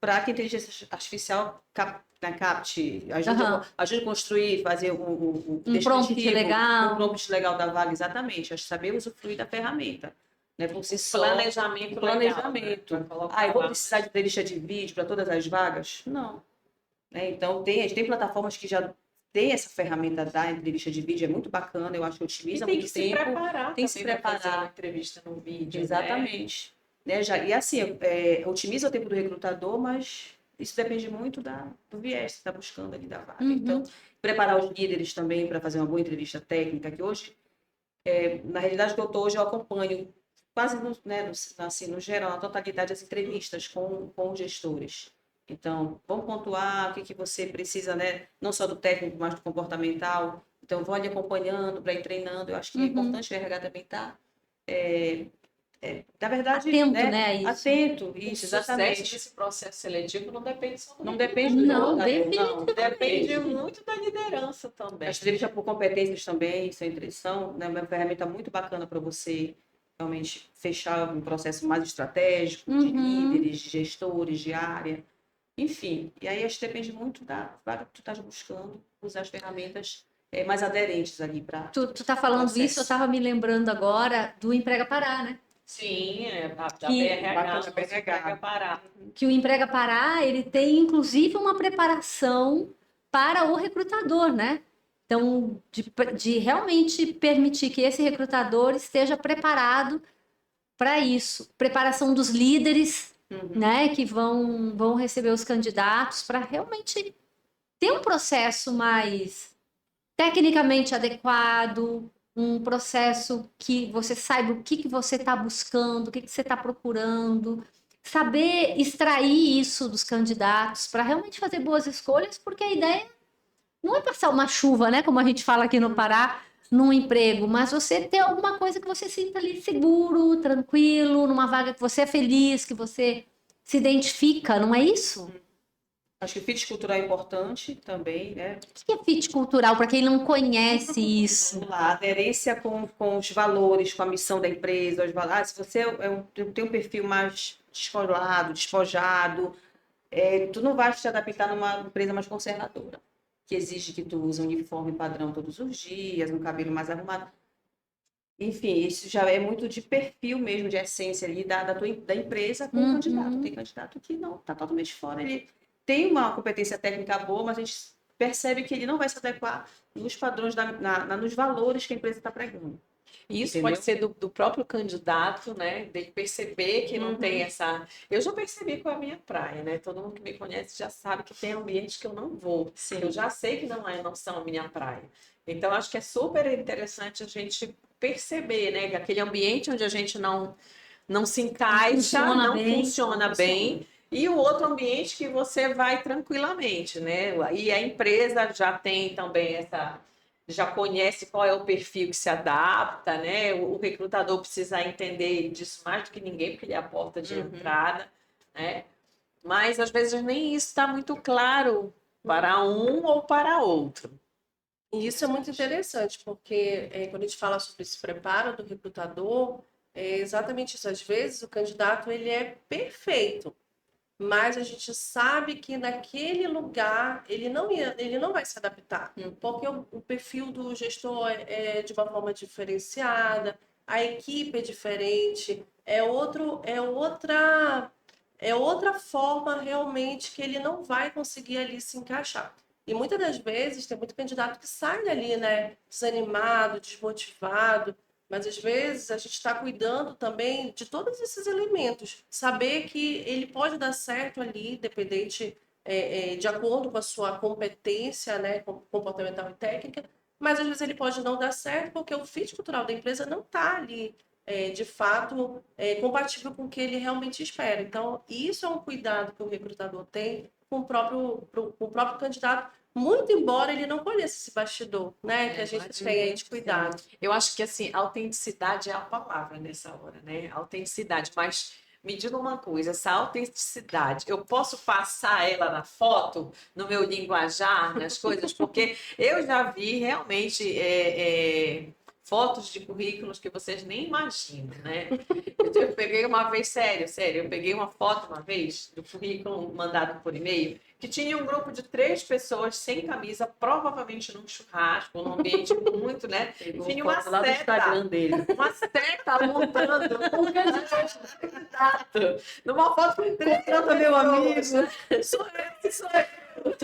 para que a inteligência artificial capte, Aham. ajude a construir, fazer o Um prompt descritivo, legal. um prompt legal da vaga, exatamente. Acho que saber usufruir da ferramenta, né? Por si só, Planejamento legal, planejamento. né? Pra colocar Eu vou lá. precisar de entrevista de vídeo para todas as vagas? Não. Né? Então, tem plataformas que já tem essa ferramenta da entrevista de vídeo, é muito bacana, eu acho que E otimiza tem muito que se tempo. preparar Tem que se também para fazer uma preparar. entrevista no vídeo, né? Exatamente. Né? E assim, otimiza o tempo do recrutador, mas isso depende muito do viés que você está buscando ali da vaga. Uhum. Então, preparar os líderes também para fazer uma boa entrevista técnica, que hoje, na realidade que eu estou hoje, eu acompanho quase, assim, no geral, na totalidade das entrevistas com os gestores. Então, vamos pontuar o que você precisa, né? Não só do técnico, mas do comportamental. Então, vou ali acompanhando para ir treinando. Eu acho que é importante o RH também estar na verdade, Atento, né, a isso. atento, O isso, sucesso exatamente. desse processo seletivo não depende só do Não recrutador, depende do Não, recrutador, não. depende muito da liderança também. As entrevistas por competências também são, né, uma ferramenta muito bacana para você realmente fechar um processo mais estratégico de Uhum. líderes, de gestores, de área, enfim. E aí acho que depende muito da vaga que tu estás buscando, usar as ferramentas mais aderentes ali para Tu tá falando processo. isso, eu tava me lembrando agora do Emprega Pará, né? Sim, da Que- BRH, bacana, nosso BRH. Emprega Pará. Que o Emprega Pará, ele tem inclusive uma preparação para o recrutador, né? Então, de realmente permitir que esse recrutador esteja preparado para isso. Preparação dos líderes, né? Que vão receber os candidatos para realmente ter um processo mais tecnicamente adequado, um processo que você saiba o que que você está buscando, o que que você está procurando, saber extrair isso dos candidatos para realmente fazer boas escolhas, porque a ideia não é passar uma chuva, né, como a gente fala aqui no Pará, num emprego, mas você ter alguma coisa que você sinta ali seguro, tranquilo, numa vaga que você é feliz, que você se identifica, não é isso? Acho que o fit cultural é importante também, né? O que é fit cultural para quem não conhece isso? Vamos lá, aderência com os valores, com a missão da empresa, os valores. Se você tem um perfil mais descolado, despojado, tu não vai te adaptar numa empresa mais conservadora, que exige que tu use um uniforme padrão todos os dias, um cabelo mais arrumado. Enfim, isso já é muito de perfil mesmo, de essência ali da empresa com o candidato. Tem candidato que não, está totalmente fora. Ele tem uma competência técnica boa, mas a gente percebe que ele não vai se adequar nos padrões, nos valores que a empresa está pregando. E isso Entendeu? pode ser do próprio candidato, né? De perceber que não tem essa. Eu já percebi com a minha praia, né? Todo mundo que me conhece já sabe que tem ambientes que eu não vou. Sim. Eu já sei que não são a minha praia. Então, acho que é super interessante a gente perceber, né? Que aquele ambiente onde a gente não se encaixa, não funciona bem. E o outro ambiente que você vai tranquilamente, né? E a empresa já tem também já conhece qual é o perfil que se adapta, né? O recrutador precisa entender disso mais do que ninguém, porque ele é a porta de entrada, né? Mas às vezes nem isso está muito claro para um ou para outro. E isso é muito interessante, porque quando a gente fala sobre esse preparo do recrutador, é exatamente isso. Às vezes o candidato ele é perfeito, mas a gente sabe que naquele lugar ele não vai se adaptar, porque o perfil do gestor é de uma forma diferenciada, a equipe é diferente, é outra forma realmente que ele não vai conseguir ali se encaixar. E muitas das vezes tem muito candidato que sai dali, né, desanimado, desmotivado, mas às vezes a gente está cuidando também de todos esses elementos. Saber que ele pode dar certo ali, dependente, de acordo com a sua competência, né, comportamental e técnica, mas às vezes ele pode não dar certo porque o fit cultural da empresa não está ali, de fato, compatível com o que ele realmente espera. Então, isso é um cuidado que o recrutador tem com o próprio candidato, muito embora ele não conheça esse bastidor, né? Que a gente tem aí de cuidado. Eu acho que, assim, autenticidade é a palavra nessa hora, né? Autenticidade, mas me diga uma coisa, essa autenticidade, eu posso passar ela na foto, no meu linguajar, nas coisas, porque eu já vi realmente fotos de currículos que vocês nem imaginam, né? Eu peguei uma vez, sério, eu peguei uma foto uma vez do currículo mandado por e-mail, que tinha um grupo de 3 pessoas sem camisa, provavelmente num churrasco, num ambiente muito, né? Enfim, uma Lá do Instagram dele. uma seta montando um candidato. Numa foto com 3 Contrata meu amigo. sou eu.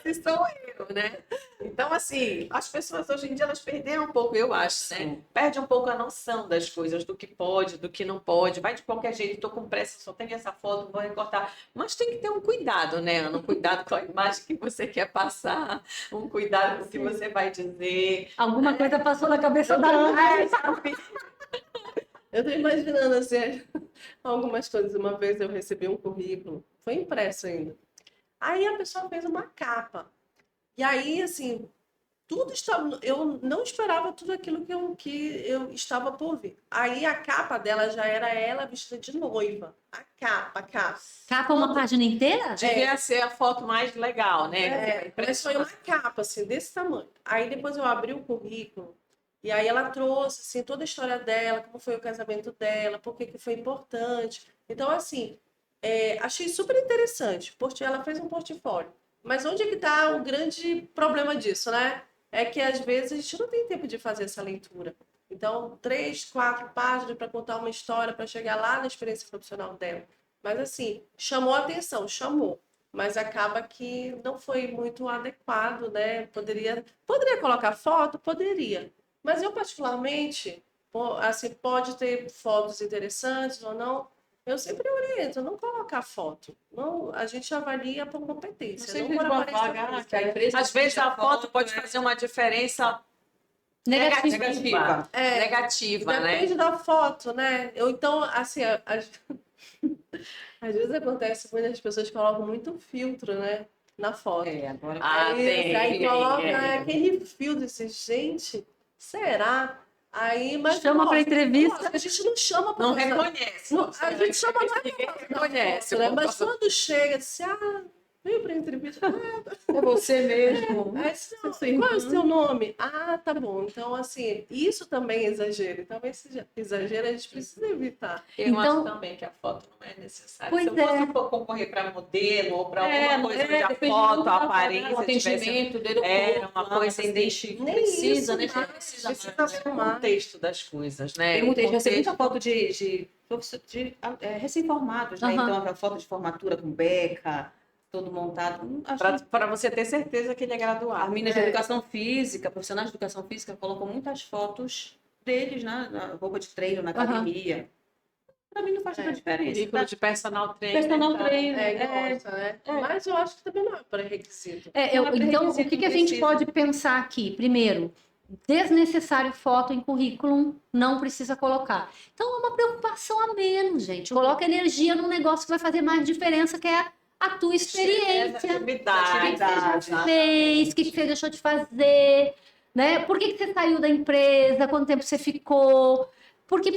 Esse sou eu, né? Então, assim, as pessoas hoje em dia, elas perderam um pouco, eu acho, né? Sim. Perde um pouco a noção das coisas, do que pode, do que não pode. Vai de qualquer jeito, tô com pressa, só tenho essa foto, vou recortar. Mas tem que ter um cuidado, né, Ana? Um cuidado com a imagem que você quer passar, um cuidado com o que você vai dizer. Alguma coisa passou na cabeça da Ana. Eu tô imaginando, assim, algumas coisas. Uma vez eu recebi um currículo, foi impresso ainda. Aí a pessoa fez uma capa. E aí, assim, tudo estava. Eu não esperava tudo aquilo que eu estava por vir. Aí a capa dela já era ela vestida de noiva. A capa. Capa uma página inteira? Devia ser a foto mais legal, né? Mas foi uma capa, assim, desse tamanho. Aí depois eu abri o currículo. E aí ela trouxe, assim, toda a história dela, como foi o casamento dela, por que foi importante. Então, assim, achei super interessante, porque ela fez um portfólio. Mas onde é que está o grande problema disso, né? É que às vezes a gente não tem tempo de fazer essa leitura. Então, 3, 4 páginas para contar uma história, para chegar lá na experiência profissional dela. Mas assim, chamou a atenção, chamou. Mas acaba que não foi muito adequado, né? Poderia colocar foto? Poderia. Mas eu, particularmente, assim, pode ter fotos interessantes ou não. Eu sempre oriento, não colocar foto. Não, a gente avalia por competência. Não por aparência que a empresa Às vezes a foto pode é fazer uma diferença Negativa. negativa, né? Depende da foto, né? Ou então, assim, às vezes acontece que muitas pessoas colocam muito filtro, né? Na foto. Agora Aí coloca aquele filtro, assim, gente, será? Aí, mas Chama para entrevista. lógico, a gente não chama para Não reconhece. a gente chama Ninguém reconhece. né? Mas quando chega, assim, veio para entrevista. é você mesmo. Qual é o seu nome? Ah, tá bom. Então, assim, isso também é exagero. Então, esse exagero a gente precisa evitar. Eu Então- acho também que a foto não é necessária. Pois Se eu fosse concorrer para modelo ou para alguma coisa onde a depende foto, muito a da aparência o tivesse atendimento dele, era uma coisa assim, identifica, nem precisa, isso, né? mas Precisa precisa mais. ser o contexto das coisas, né? Tem muita gente, recebe Contexto. muita foto de recém-formados, né? Aham. Então, aquela foto de formatura com beca, todo montado. Acho que Para você ter certeza que ele é as graduado. meninas de educação física, profissionais de educação física, colocam muitas fotos deles, né? Na roupa de treino, na academia. Para mim não faz tanta diferença. Currículo Tá? de personal trainer. Personal tá? trainer. Gosta, né? Mas eu acho que também não é pré-requisito. Então, o pré-requisito, que a não gente precisa. pode pensar aqui? Primeiro, desnecessário foto em currículo, não precisa colocar. Então, é uma preocupação a menos, gente. Coloca energia num negócio que vai fazer mais diferença, que é a tua experiência. O que Atividade. você já fez, o que você deixou de fazer, né? Por que você saiu da empresa, quanto tempo você ficou. Porque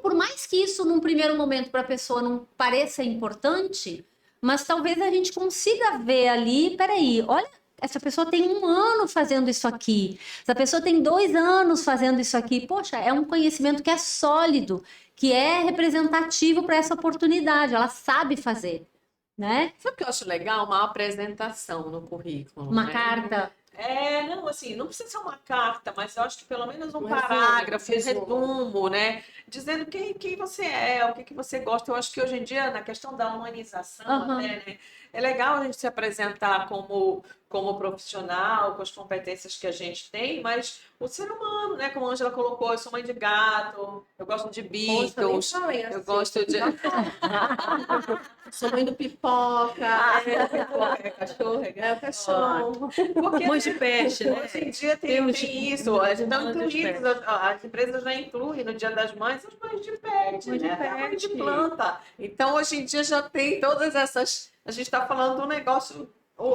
por mais que isso, num primeiro momento, para a pessoa não pareça importante, mas talvez a gente consiga ver ali, peraí, olha, essa pessoa tem 1 ano fazendo isso aqui, essa pessoa tem 2 anos fazendo isso aqui, poxa, é um conhecimento que é sólido, que é representativo para essa oportunidade, ela sabe fazer, né? Sabe o que eu acho legal? Uma apresentação no currículo. Uma né? carta. Não, assim, não precisa ser uma carta, mas eu acho que pelo menos um Um parágrafo, um resumo. resumo, né? Dizendo quem você é, o que você gosta. Eu acho que hoje em dia, na questão da humanização, Aham. até, né? É legal a gente se apresentar como profissional, com as competências que a gente tem, mas o ser humano, né? Como a Ângela colocou, eu sou mãe de gato, eu gosto de Poxa, nem Beatles, falei eu assim. gosto de... Sou mãe do pipoca, é cachorro, é o cachorro. Porque, Mãe os de pet, né? Hoje em dia Tem tem os- isso, elas estão Mães de incluídas, as empresas já incluem no Dia das Mães as mães de pet, Mãe de né? Até a mãe de pet. planta. Então, hoje em dia já tem todas essas. A gente está falando de um negócio,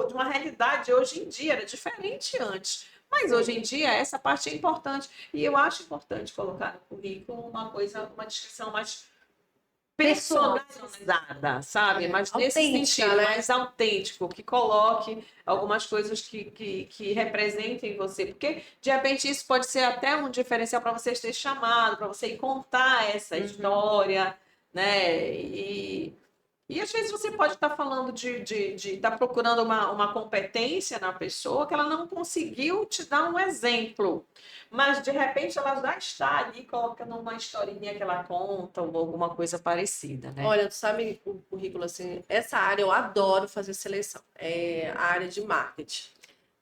de uma realidade hoje em dia, era diferente antes. Mas hoje em dia essa parte é importante. E eu acho importante colocar no currículo uma coisa, uma descrição mais personalizada, sabe? Mas nesse Autêntica, sentido, né? mais autêntico, que coloque algumas coisas que representem você. Porque, de repente, isso pode ser até um diferencial para você ter chamado, para você ir contar essa história, né? E às vezes você pode estar falando de estar procurando uma competência na pessoa que ela não conseguiu te dar um exemplo. Mas de repente ela já está ali colocando uma historinha que ela conta ou alguma coisa parecida, né? Olha, tu sabe o currículo assim, essa área eu adoro fazer seleção, é a área de marketing,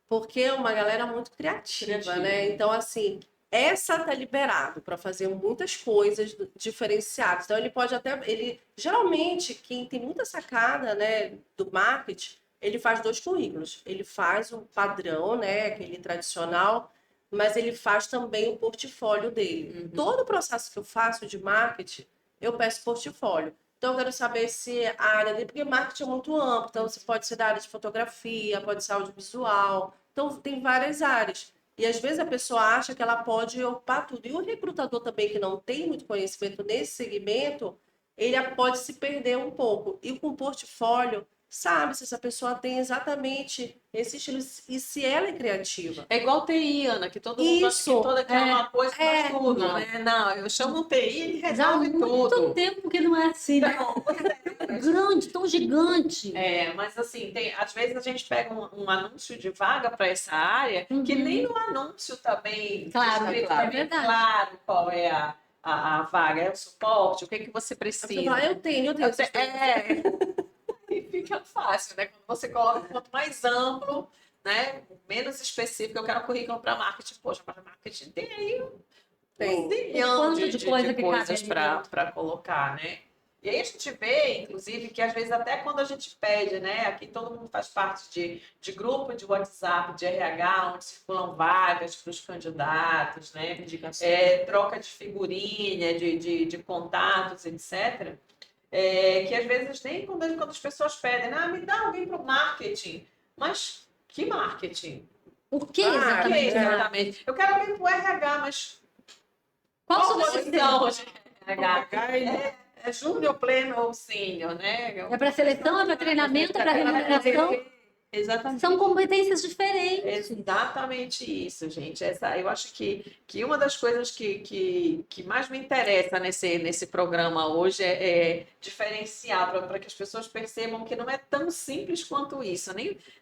porque é uma galera muito criativa, né? Então, assim, essa tá liberado para fazer muitas coisas diferenciadas. Então, ele pode até, ele geralmente quem tem muita sacada, né, do marketing, ele faz dois currículos. Ele faz o padrão, né, aquele tradicional, mas ele faz também o portfólio dele. Todo o processo que eu faço de marketing eu peço portfólio. Então, eu quero saber se a área dele, porque marketing é muito amplo, então você pode ser da área de fotografia, pode ser audiovisual, então tem várias áreas. E às vezes a pessoa acha que ela pode ocupar tudo. E o recrutador também, que não tem muito conhecimento nesse segmento, ele pode se perder um pouco. E com o portfólio, sabe se essa pessoa tem exatamente esse estilo e se ela é criativa. É igual TI, Ana, que todo mundo acha que Isso, toda quer uma coisa faz tudo, não. né? Não, eu chamo um TI e Já há resolve muito tudo. tempo que não é assim, né? Grande, tão gigante. Mas assim, às vezes a gente pega um anúncio de vaga para essa área, que nem no anúncio também Claro, escrito claro, tá é bem verdade. claro qual é a vaga, é o suporte, o que você Eu precisa. falo, eu tenho. E fica fácil, né? Quando você coloca quanto mais amplo, né? Menos específico, eu quero currículo para marketing. Poxa, para marketing tem aí Tem. um zilhão Quanto de coisa que cabe coisas ali dentro. para colocar, né? E aí a gente vê, inclusive, que às vezes até quando a gente pede, né? Aqui todo mundo faz parte de grupo de WhatsApp, de RH, onde circulam vagas para os candidatos, né? Indicação. Troca de figurinha, de contatos, etc. Que às vezes nem quando as pessoas pedem, me dá alguém para o marketing. Mas que marketing? O que O que exatamente? exatamente? Eu quero alguém para o RH, mas Qual qual solução? posição de RH? É júnior, pleno ou sênior, né? É para seleção, é para treinamento, é para remuneração? Exatamente. São competências diferentes. Exatamente isso, gente. Eu acho que uma das coisas que mais me interessa nesse programa hoje é diferenciar para que as pessoas percebam que não é tão simples quanto isso.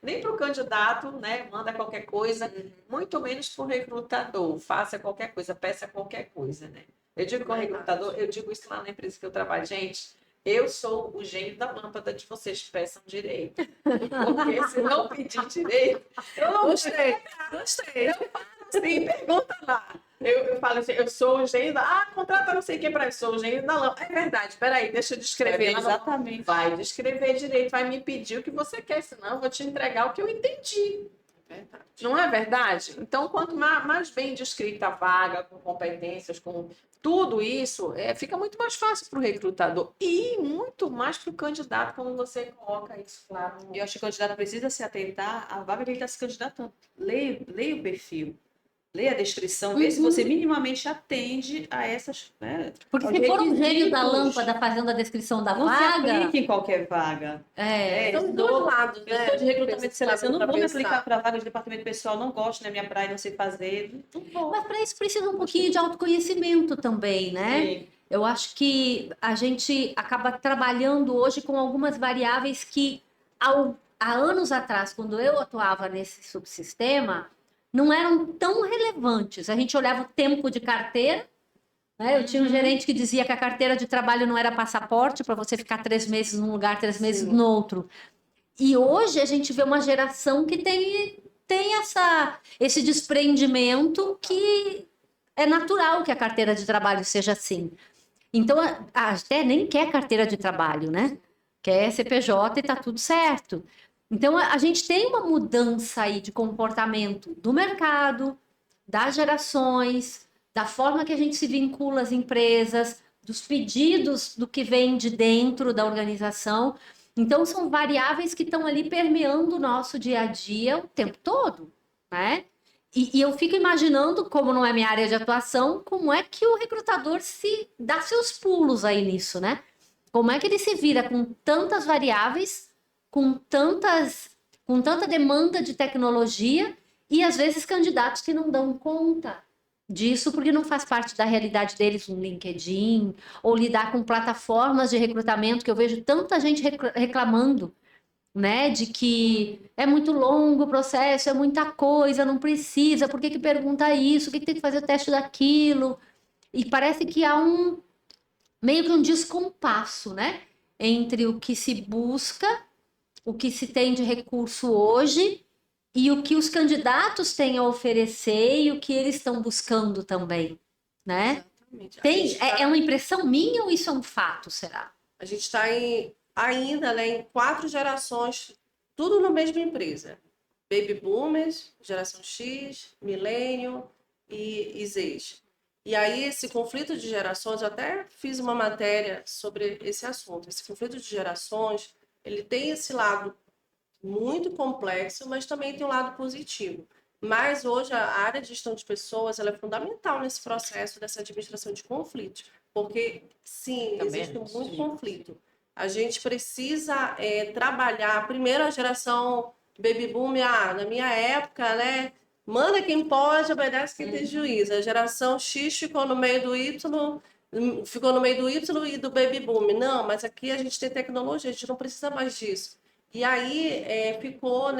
Nem para o candidato, né? Manda qualquer coisa, muito menos para o recrutador. Faça qualquer coisa, peça qualquer coisa, né? Eu digo com o recrutador, eu digo isso lá na empresa que eu trabalho, gente. Eu sou o gênio da lâmpada de vocês, peçam direito. Porque se não pedir direito, eu não Gostei. Eu falo assim, pergunta lá. Eu falo assim, eu sou o gênio da... contrata não sei quem para eu sou o gênio da lâmpada. É verdade, peraí, deixa eu descrever. Exatamente. Vai descrever direito, vai me pedir o que você quer, senão eu vou te entregar o que eu entendi. Não é verdade? Então, quanto mais bem descrita a vaga, com competências, com tudo isso, fica muito mais fácil para o recrutador e muito mais para o candidato, quando você coloca isso claro. E eu acho que o candidato precisa se atentar à vaga que ele está se candidatando. Leia o perfil, leia a descrição, vê se você minimamente atende a essas. Né, Porque aos se for um gênio da requisitos. lâmpada fazendo a descrição da Não se vaga, aplique em qualquer vaga. São os dois lados, Eu né? sou de recrutamento e seleção, eu não vou me Pensar. aplicar para vaga de departamento pessoal, não gosto, não é minha praia, não sei fazer. Não vou. mas para isso precisa um pouquinho de autoconhecimento também, né? Sim. Eu acho que a gente acaba trabalhando hoje com algumas variáveis que há anos atrás, quando eu atuava nesse subsistema, não eram tão relevantes. A gente olhava o tempo de carteira, né? Eu tinha um gerente que dizia que a carteira de trabalho não era passaporte para você ficar 3 meses num lugar, 3 meses no outro. E hoje a gente vê uma geração que tem esse desprendimento que é natural que a carteira de trabalho seja assim. Então, até nem quer carteira de trabalho, né? Quer CPJ e tá tudo certo. Então, a gente tem uma mudança aí de comportamento do mercado, das gerações, da forma que a gente se vincula às empresas, dos pedidos do que vem de dentro da organização. Então, são variáveis que estão ali permeando o nosso dia a dia o tempo todo, né? E eu fico imaginando, como não é minha área de atuação, como é que o recrutador se dá seus pulos aí nisso, né? Como é que ele se vira com tantas variáveis, com tanta demanda de tecnologia e às vezes candidatos que não dão conta disso porque não faz parte da realidade deles um LinkedIn ou lidar com plataformas de recrutamento que eu vejo tanta gente reclamando, né, de que é muito longo o processo, é muita coisa, não precisa, por que que pergunta isso, por que que tem que fazer o teste daquilo? E parece que há meio que um descompasso, né, entre o que se busca, o que se tem de recurso hoje e o que os candidatos têm a oferecer e o que eles estão buscando também, né? Exatamente. É uma impressão minha ou isso é um fato, será? A gente está ainda, né, em 4 gerações, tudo na mesma empresa. Baby Boomers, geração X, Millennium e Zs. E aí, esse conflito de gerações, eu até fiz uma matéria sobre esse assunto. Esse conflito de gerações, ele tem esse lado muito complexo, mas também tem um lado positivo. Mas hoje a área de gestão de pessoas ela é fundamental nesse processo dessa administração de conflitos, porque sim, Também existe acho. muito conflito. A gente precisa trabalhar a primeira geração baby boom, na minha época, né? Manda quem pode, obedece quem tem juízo. A geração X ficou no meio do Y, ficou no meio do Y e do baby boom. Não, mas aqui a gente tem tecnologia, a gente não precisa mais disso. E aí ficou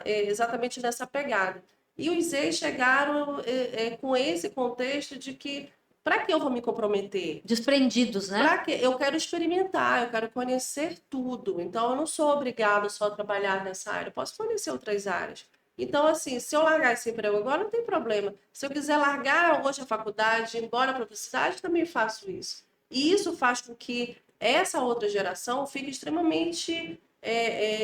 exatamente nessa pegada. E os ex chegaram com esse contexto de que para que eu vou me comprometer? Desprendidos, né? Para que eu quero experimentar, eu quero conhecer tudo. Então eu não sou obrigado só a trabalhar nessa área, eu posso conhecer outras áreas. Então, assim, se eu largar esse emprego agora, não tem problema. Se eu quiser largar hoje a faculdade, ir embora para a cidade, também faço isso. E isso faz com que essa outra geração fique extremamente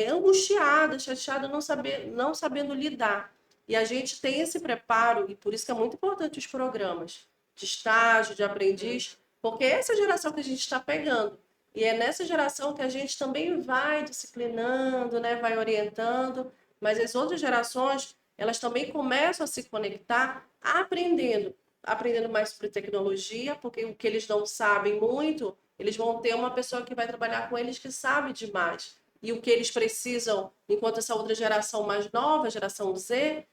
angustiada, chateada, não sabendo lidar. E a gente tem esse preparo, e por isso que é muito importante os programas de estágio, de aprendiz, porque é essa geração que a gente está pegando. E é nessa geração que a gente também vai disciplinando, né, vai orientando, mas as outras gerações, elas também começam a se conectar aprendendo mais sobre tecnologia, porque o que eles não sabem muito, eles vão ter uma pessoa que vai trabalhar com eles que sabe demais. E o que eles precisam, enquanto essa outra geração mais nova, a geração Z,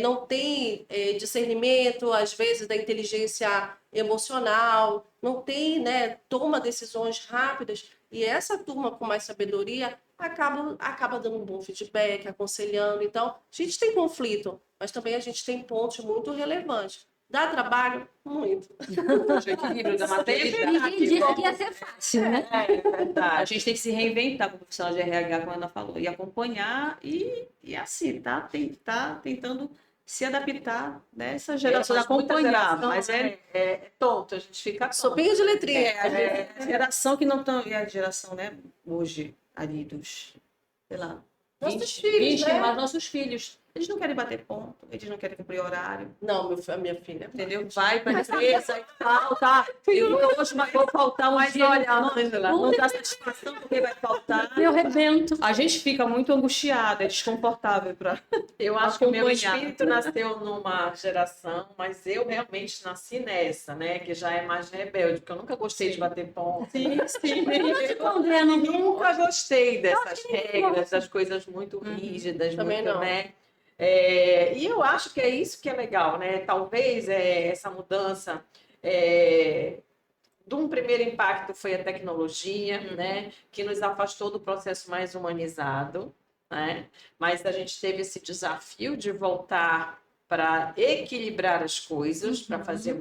não tem discernimento, às vezes, da inteligência emocional, não tem, né, toma decisões rápidas, e essa turma com mais sabedoria acaba dando um bom feedback, aconselhando. Então, a gente tem conflito, mas também a gente tem pontos muito relevantes. Dá trabalho? Muito. O equilíbrio da matéria. Ninguém disse que ia ser fácil, né? É A verdade. gente tem que se reinventar como profissional de RH, como a Ana falou, e acompanhar e assim, tá tentando se adaptar nessa geração, Mas muita acompanhar, geração mas é tonto, a gente fica tonto. Sopinha de letrinha. a geração que não estão, e a geração, né, hoje, ali dos, sei lá, Nossos filhos, né? mas nossos filhos, eles não querem bater ponto, eles não querem cumprir horário, Não, a minha filha. entendeu? Vai para a empresa e falta, hoje vou faltar um Mas dia, olha, não, Ângela, não dá satisfação porque vai faltar. Eu rebento. A gente fica muito angustiada, é desconfortável para. Eu acho que o meu acompanhar. espírito nasceu numa geração, mas eu realmente nasci nessa, né? Que já é mais rebelde, porque eu nunca gostei de bater ponto. Sim, sim. André, não Nunca gostei dessas regras, das coisas muito rígidas, Também muito, não. né? E eu acho que é isso que é legal, né? Talvez essa mudança de um primeiro impacto foi a tecnologia, né? Que nos afastou do processo mais humanizado, né? Mas a gente teve esse desafio de voltar para equilibrar as coisas, para fazer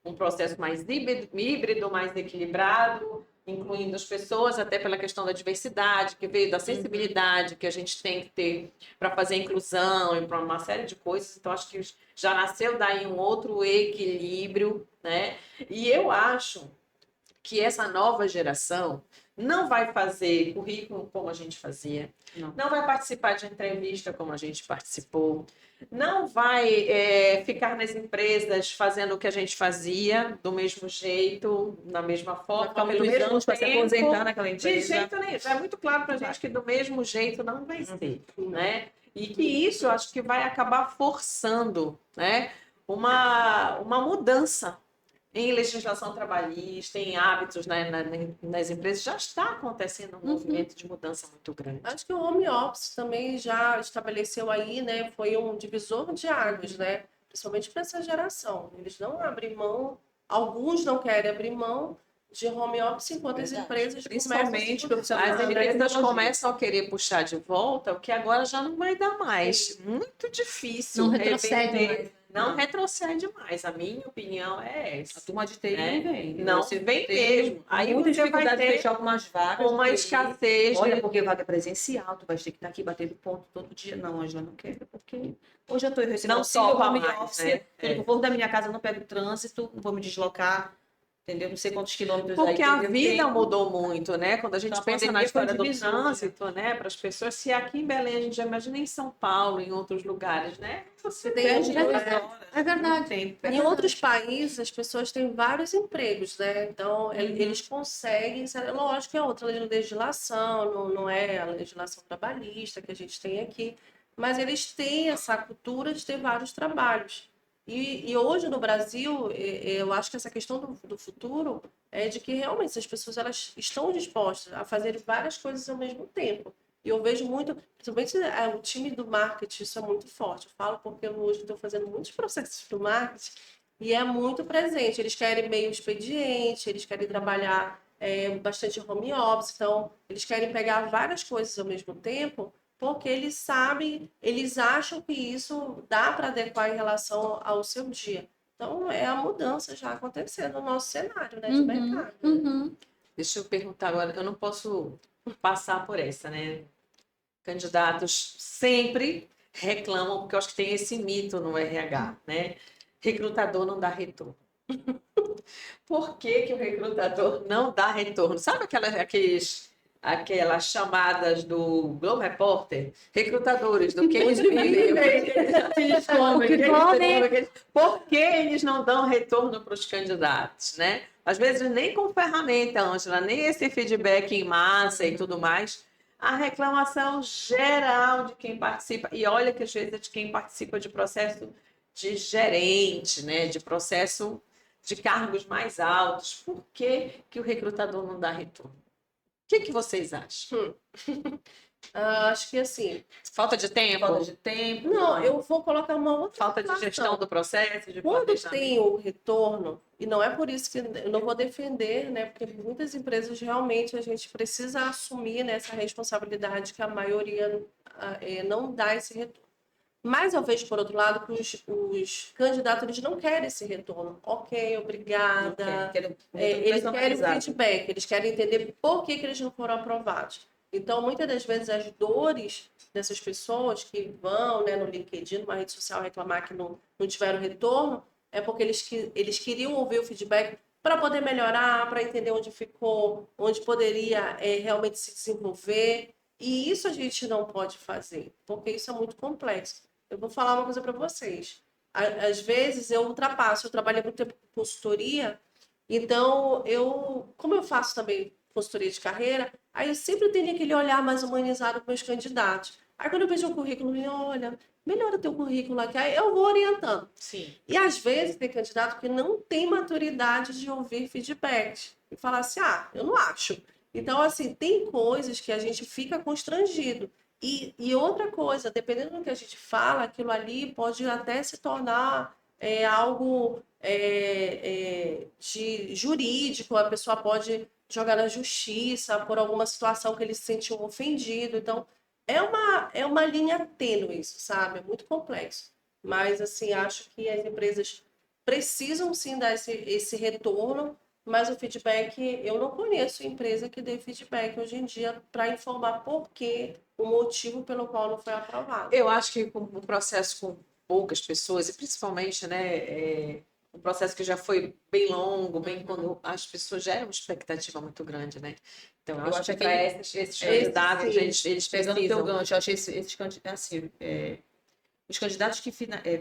um processo mais híbrido, mais equilibrado, incluindo as pessoas, até pela questão da diversidade, que veio da sensibilidade que a gente tem que ter para fazer inclusão e para uma série de coisas. Então, acho que já nasceu daí um outro equilíbrio, né? E eu acho que essa nova geração não vai fazer currículo como a gente fazia, Não. não vai participar de entrevista como a gente participou, não vai ficar nas empresas fazendo o que a gente fazia, do mesmo jeito, na mesma Vai forma, ficar pelo muitos mesmo anos para se tempo. aposentar naquela De empresa. jeito nenhum. Já é muito claro para a gente que do mesmo jeito não vai ser, né? E que isso eu acho que vai acabar forçando, né, uma mudança em legislação trabalhista, em hábitos, né, nas empresas. Já está acontecendo um movimento de mudança muito grande. Acho que o home office também já estabeleceu aí, né? Foi um divisor de águas, né? Principalmente para essa geração. Eles não abrem mão, alguns não querem abrir mão de home office, enquanto as Verdade. empresas Principalmente começam a profissionais As de empresas tecnologia. começam a querer puxar de volta o que agora já não vai dar mais. Muito difícil Não retrocede reverter. mais. Não retrocede mais. A minha opinião é A essa. turma de TI né? não vem. Não Você vem tem mesmo. Aí muita você vai dificuldade de ter fechar algumas vagas. uma de TI. escassez. Olha, de- porque vaga presencial, tu vai ter que estar aqui batendo ponto todo dia. Não, Angela, não quero, porque hoje eu estou recebendo Não auxílio topa home mais, office, né? pelo conforto da minha casa, eu não pego trânsito, não vou me deslocar, entendeu? Não sei quantos quilômetros Porque aí a perdeu vida tempo. mudou muito, né? Quando a gente Então, a pensa na pandemia foi história do divisor, trânsito, né? Para as pessoas, se aqui em Belém a gente já imagina em São Paulo, em outros lugares, né? Você Tem perde duas horas. É verdade. Muito tempo. Em outros países, as pessoas têm vários empregos, né? Então, eles conseguem. Lógico que é outra legislação, não é a legislação trabalhista que a gente tem aqui, mas eles têm essa cultura de ter vários trabalhos. E hoje no Brasil, eu acho que essa questão do futuro é de que realmente as pessoas elas estão dispostas a fazer várias coisas ao mesmo tempo. E eu vejo muito, principalmente o time do marketing, isso é muito forte. Eu falo porque eu hoje estou fazendo muitos processos do marketing e é muito presente. Eles querem meio expediente, eles querem trabalhar bastante home office, então eles querem pegar várias coisas ao mesmo tempo, porque eles sabem, eles acham que isso dá para adequar em relação ao seu dia. Então é a mudança já acontecendo no nosso cenário, né, de mercado. Deixa eu perguntar agora, eu não posso passar por essa, né? Candidatos sempre reclamam, porque eu acho que tem esse mito no RH, né? Recrutador não dá retorno. Por que que o recrutador não dá retorno? Sabe aquelas chamadas do Globo Repórter? Recrutadores do que eles vivem, o que eles comem, o que eles tomam, o que eles- por que eles não dão retorno para os candidatos, né? Às vezes nem com ferramenta, Ângela, nem esse feedback em massa e tudo mais. A reclamação geral de quem participa, e olha que às vezes é de quem participa de processo de gerente, né? De processo de cargos mais altos. Por que que o recrutador não dá retorno? O que que vocês acham? Acho que assim, Falta de tempo? Falta de tempo. não, eu vou colocar uma outra Falta de situação. gestão do processo, de Quando planejamento? tem o retorno, e não é por isso que eu não vou defender, né? Porque muitas empresas realmente a gente precisa assumir, né, essa responsabilidade que a maioria não dá esse retorno. Mas eu vejo, por outro lado, que os candidatos eles não querem esse retorno. Ok, Não obrigada. quero- Eles querem o personalizado. feedback, eles querem entender por que eles não foram aprovados. Então, muitas das vezes, as dores dessas pessoas que vão, né, no LinkedIn, numa rede social, reclamar que não tiveram retorno, é porque eles queriam ouvir o feedback para poder melhorar, para entender onde ficou, onde poderia realmente se desenvolver. E isso a gente não pode fazer, porque isso é muito complexo. Eu vou falar uma coisa para vocês. Às vezes eu ultrapasso, eu trabalhei muito tempo com consultoria, então como eu faço também consultoria de carreira, aí eu sempre tenho aquele olhar mais humanizado com meus candidatos. Aí quando eu vejo o currículo, eu olha, melhora teu currículo aqui, aí eu vou orientando. Sim. E às vezes tem candidato que não tem maturidade de ouvir feedbacks e falar assim, eu não acho. Então, assim, tem coisas que a gente fica constrangido. E outra coisa, dependendo do que a gente fala, aquilo ali pode até se tornar algo de jurídico, a pessoa pode jogar na justiça por alguma situação que ele se sentiu ofendido. Então, é uma linha tênue isso, sabe? É muito complexo. Mas, assim, acho que as empresas precisam sim dar esse retorno, mas o feedback, eu não conheço empresa que dê feedback hoje em dia para informar por que, o motivo pelo qual não foi aprovado. Eu acho que com o processo com poucas pessoas, e principalmente, né, um processo que já foi bem longo, bem quando as pessoas geram uma expectativa muito grande, né? Então, eu acho que para esses candidatos, eles Pegando o precisam. teu gancho, eu achei esses candidatos, assim, os candidatos que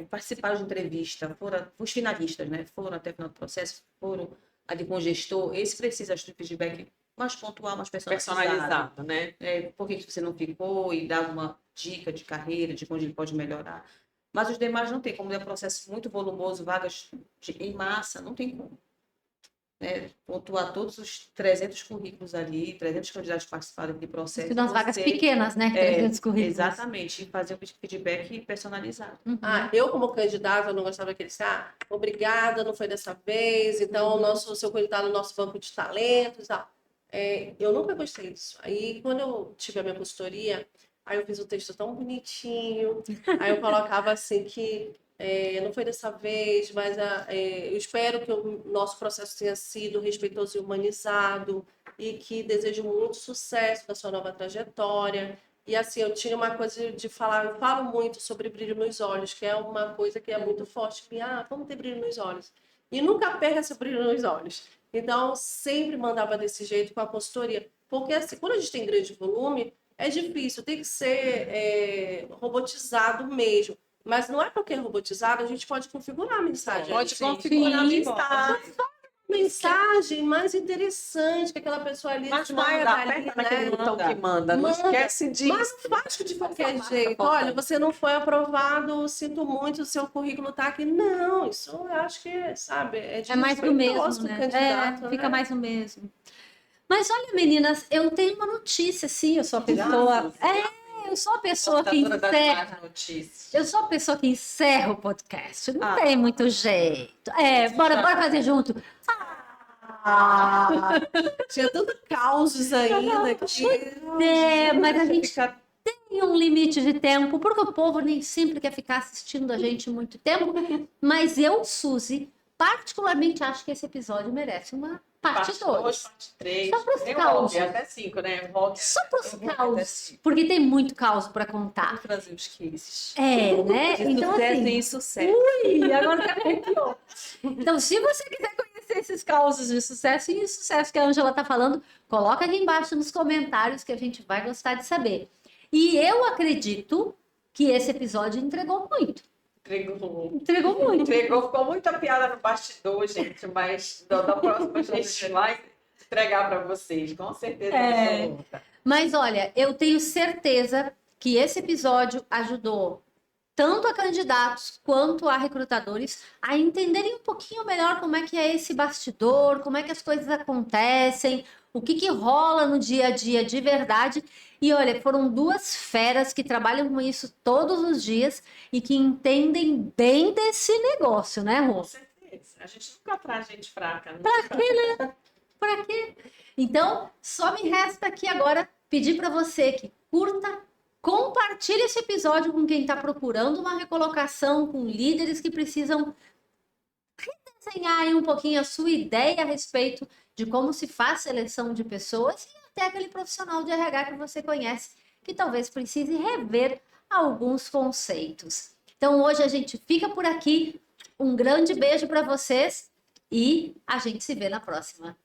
participaram de entrevista, os finalistas, né, foram até o final do processo, foram ali com o gestor, esse precisa de feedback mais pontual, mais Personalizado, né? Por que você não ficou e dar uma dica de carreira, de onde ele pode melhorar. Mas os demais não tem, como é um processo muito volumoso, vagas em massa, não tem como. Né? Pontuar todos os 300 currículos ali, 300 candidatos participaram de processo. Nas vagas pequenas, né? 300 currículos. Exatamente, e fazer um feedback personalizado. Eu como candidata, eu não gostava que ele disse, obrigada, não foi dessa vez, então o seu coisa está no nosso banco de talentos e tal. Eu nunca gostei disso. Aí, quando eu tive a minha consultoria, aí eu fiz um texto tão bonitinho, aí eu colocava assim que não foi dessa vez, mas eu espero que o nosso processo tenha sido respeitoso e humanizado e que desejo muito sucesso na sua nova trajetória. E assim, eu tinha uma coisa de falar, eu falo muito sobre brilho nos olhos, que é uma coisa que é muito forte. Vamos ter brilho nos olhos. E nunca perca esse brilho nos olhos. Então, eu sempre mandava desse jeito com a consultoria. Porque assim, quando a gente tem grande volume, é difícil, tem que ser robotizado mesmo. Mas não é porque é robotizado, a gente pode configurar a mensagem. Pode configurar a mensagem. Mensagem mais interessante que aquela pessoa ali Mas saia dali, aperta naquele botão que manda, não Manda. esquece disso. Mas não faz de qualquer jeito. Olha, você não foi aprovado, sinto muito, o seu currículo tá aqui. Não, isso eu acho que, sabe, É mais do mesmo, desrespeitoso com o né? candidato, Fica né? mais do mesmo. Mas olha, meninas, eu tenho uma notícia, sim, eu sou a pessoa. Eu sou a pessoa que encerra. Eu sou a pessoa que encerra o podcast. Não tem muito jeito. Bora fazer junto. Tinha tanto causos ainda que... Mas a gente tem um limite de tempo, porque o povo nem sempre quer ficar assistindo a gente muito tempo. Mas eu, Suzy, particularmente acho que esse episódio merece uma parte 2. Parte 3. Só pros causos. Até 5, né? Volte. Só para os causos. Porque tem muito caos para contar. Vou trazer os cases. Né? Então, Sucesso assim, e insucesso. Ui, agora tá arrepiou. Então, se você quiser conhecer esses causos de sucesso e insucesso que a Ângela tá falando, coloca aqui embaixo nos comentários que a gente vai gostar de saber. E eu acredito que esse episódio entregou muito. Entregou muito. Ficou muita piada no bastidor, gente, mas da próxima a gente vai entregar para vocês, com certeza absoluta. Mas olha, eu tenho certeza que esse episódio ajudou tanto a candidatos quanto a recrutadores a entenderem um pouquinho melhor como é que é esse bastidor, como é que as coisas acontecem, o que rola no dia a dia de verdade. E olha, foram 2 feras que trabalham com isso todos os dias e que entendem bem desse negócio, né, Rô? Com certeza. A gente nunca traz gente fraca. Né? Pra quê, né? Pra quê? Então, só me resta aqui agora pedir para você que curta, compartilhe esse episódio com quem está procurando uma recolocação, com líderes que precisam redesenhar aí um pouquinho a sua ideia a respeito de como se faz seleção de pessoas e até aquele profissional de RH que você conhece, que talvez precise rever alguns conceitos. Então, hoje a gente fica por aqui. Um grande beijo para vocês e a gente se vê na próxima.